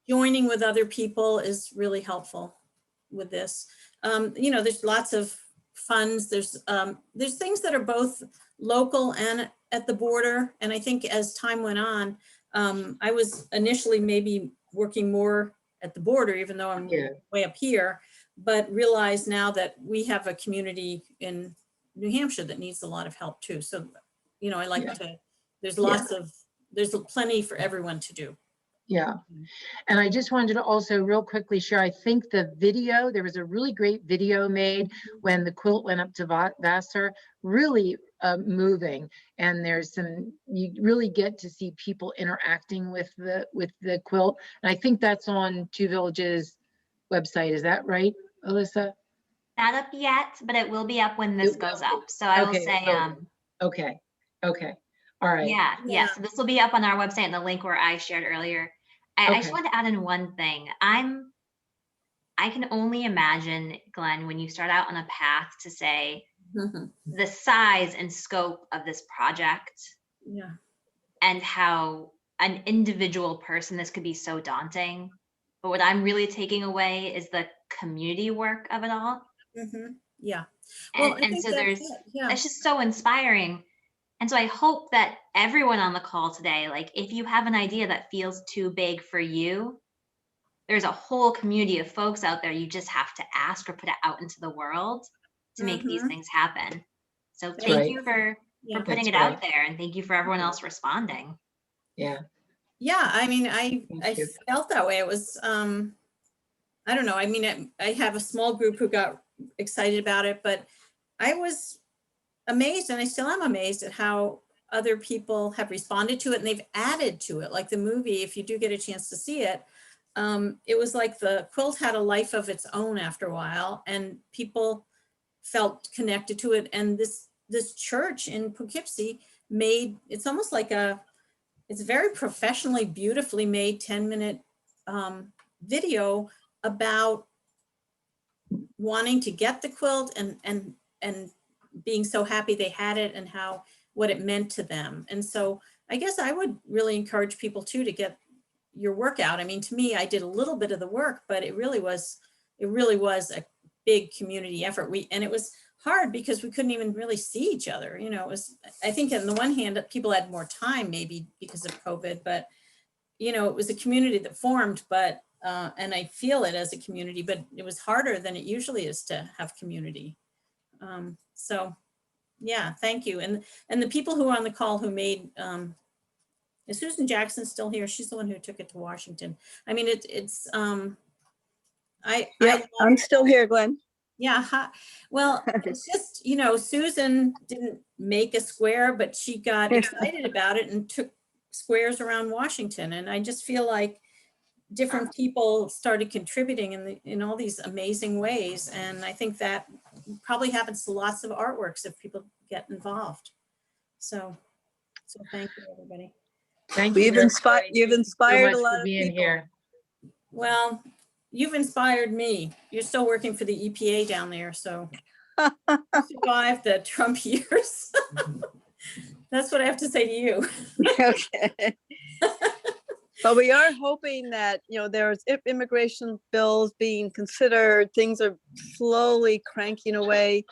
joining with other people is really helpful with this. There's lots of funds. There's things that are both local and at the border. And I think as time went on, I was initially maybe working more at the border, even though I'm Yeah. way up here, but realize now that we have a community in New Hampshire that needs a lot of help too. So, you know, I like Yeah. to, there's plenty for everyone to do. Yeah. And I just wanted to also real quickly share, I think the video, there was a really great video made when the quilt went up to Vassar, really moving. And there's some, you really get to see people interacting with the quilt. And I think that's on Two Villages website. Is that right, Alyssa? Not up yet, but it will be up when this goes up. So I will say, Okay. All right. yeah. So this will be up on our website and the link where I shared earlier. I just Okay. wanted to add in one thing. I can only imagine, Glenn, when you start out on a path to say the size and scope of this project, Yeah. and how an individual person this could be so daunting. But what I'm really taking away is the community work of it all. Yeah. And, Well, I and think so that's there's, it. Yeah. it's just so inspiring. And so I hope that everyone on the call today, like if you have an idea that feels too big for you, there's a whole community of folks out there. You just have to ask or put it out into the world to make these things happen. So thank you for putting it out there, and thank you for everyone else responding. Yeah. Yeah, I mean, I felt that way. It was, I don't know. I mean, I have a small group who got excited about it, but I was amazed, and I still am amazed at how other people have responded to it, and they've added to it. Like the movie, if you do get a chance to see it, it was like the quilt had a life of its own after a while, and people felt connected to it. And this church in Poughkeepsie made, it's almost like it's very professionally, beautifully made 10-minute video about wanting to get the quilt and being so happy they had it, and what it meant to them. And so I guess I would really encourage people too to get your work out. I mean, to me, I did a little bit of the work, but it really was a big community effort. And it was hard because we couldn't even really see each other. You know, it was, I think on the one hand, people had more time maybe because of COVID, but you know, it was a community that formed, but and I feel it as a community, but it was harder than it usually is to have community. So yeah, thank you. And the people who are on the call who made, is Susan Jackson still here? She's the one who took it to Washington. I mean, I'm still here, Glenn. Yeah. Well, it's just, you know, Susan didn't make a square, but she got excited about it and took squares around Washington. And I just feel like different people started contributing in all these amazing ways. And I think that probably happens to lots of artworks if people get involved. So thank you, everybody. Thank you. You've inspired a lot of being people. Here. Well, you've inspired me. You're still working for the EPA down there, so you survived the Trump years. That's what I have to say to you. Okay. But we are hoping that, you know, there's immigration bills being considered, things are slowly cranking away.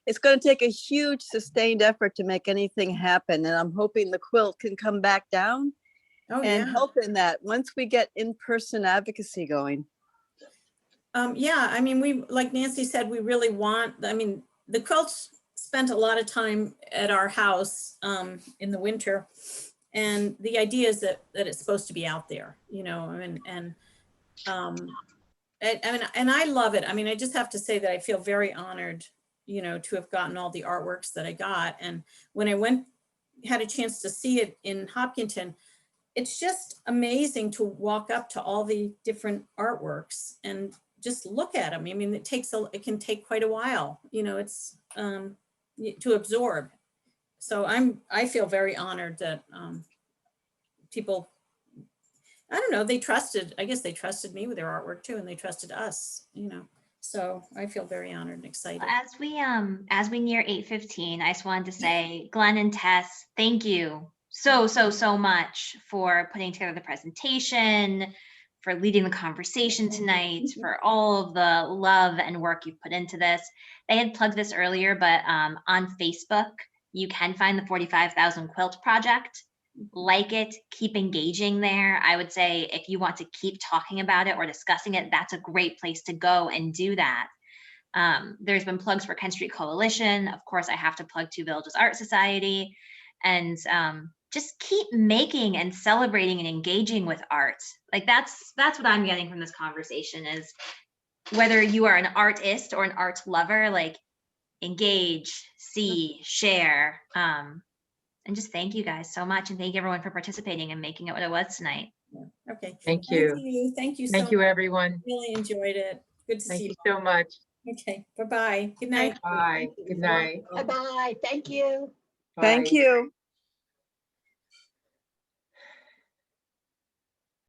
It's going to take a huge sustained effort to make anything happen. And I'm hoping the quilt can come back down and help in that once we get in-person advocacy going. Yeah, I mean, we, like Nancy said, we really want, I mean, the quilts spent a lot of time at our house in the winter. And the idea is that it's supposed to be out there, you know, and I love it. I mean, I just have to say that I feel very honored, you know, to have gotten all the artworks that I got. And when I had a chance to see it in Hopkinton, it's just amazing to walk up to all the different artworks and just look at them. I mean, it can take quite a while, you know, it's to absorb. So I feel very honored that people, I don't know, I guess they trusted me with their artwork too, and they trusted us, you know. So I feel very honored and excited. As we near 8:15, I just wanted to say, Glenn and Tess, thank you so much for putting together the presentation, for leading the conversation tonight, for all of the love and work you've put into this. They had plugged this earlier, but on Facebook, you can find the 45,000 Quilt Project. like it, keep engaging there. I would say if you want to keep talking about it or discussing it, that's a great place to go and do that. There's been plugs for Kent Street Coalition. Of course, I have to plug Two Villages Art Society, and just keep making and celebrating and engaging with art. Like that's what I'm getting from this conversation is whether you are an artist or an art lover, like engage, see, share, and just thank you guys so much. And thank everyone for participating and making it what it was tonight. Okay. Thank you. Thank you so Thank you, much. everyone. Really enjoyed it. Good to Thank see you you. so much. Okay. Bye-bye. Good night. Bye. Good night. Bye-bye. Thank you. Thank Bye. you.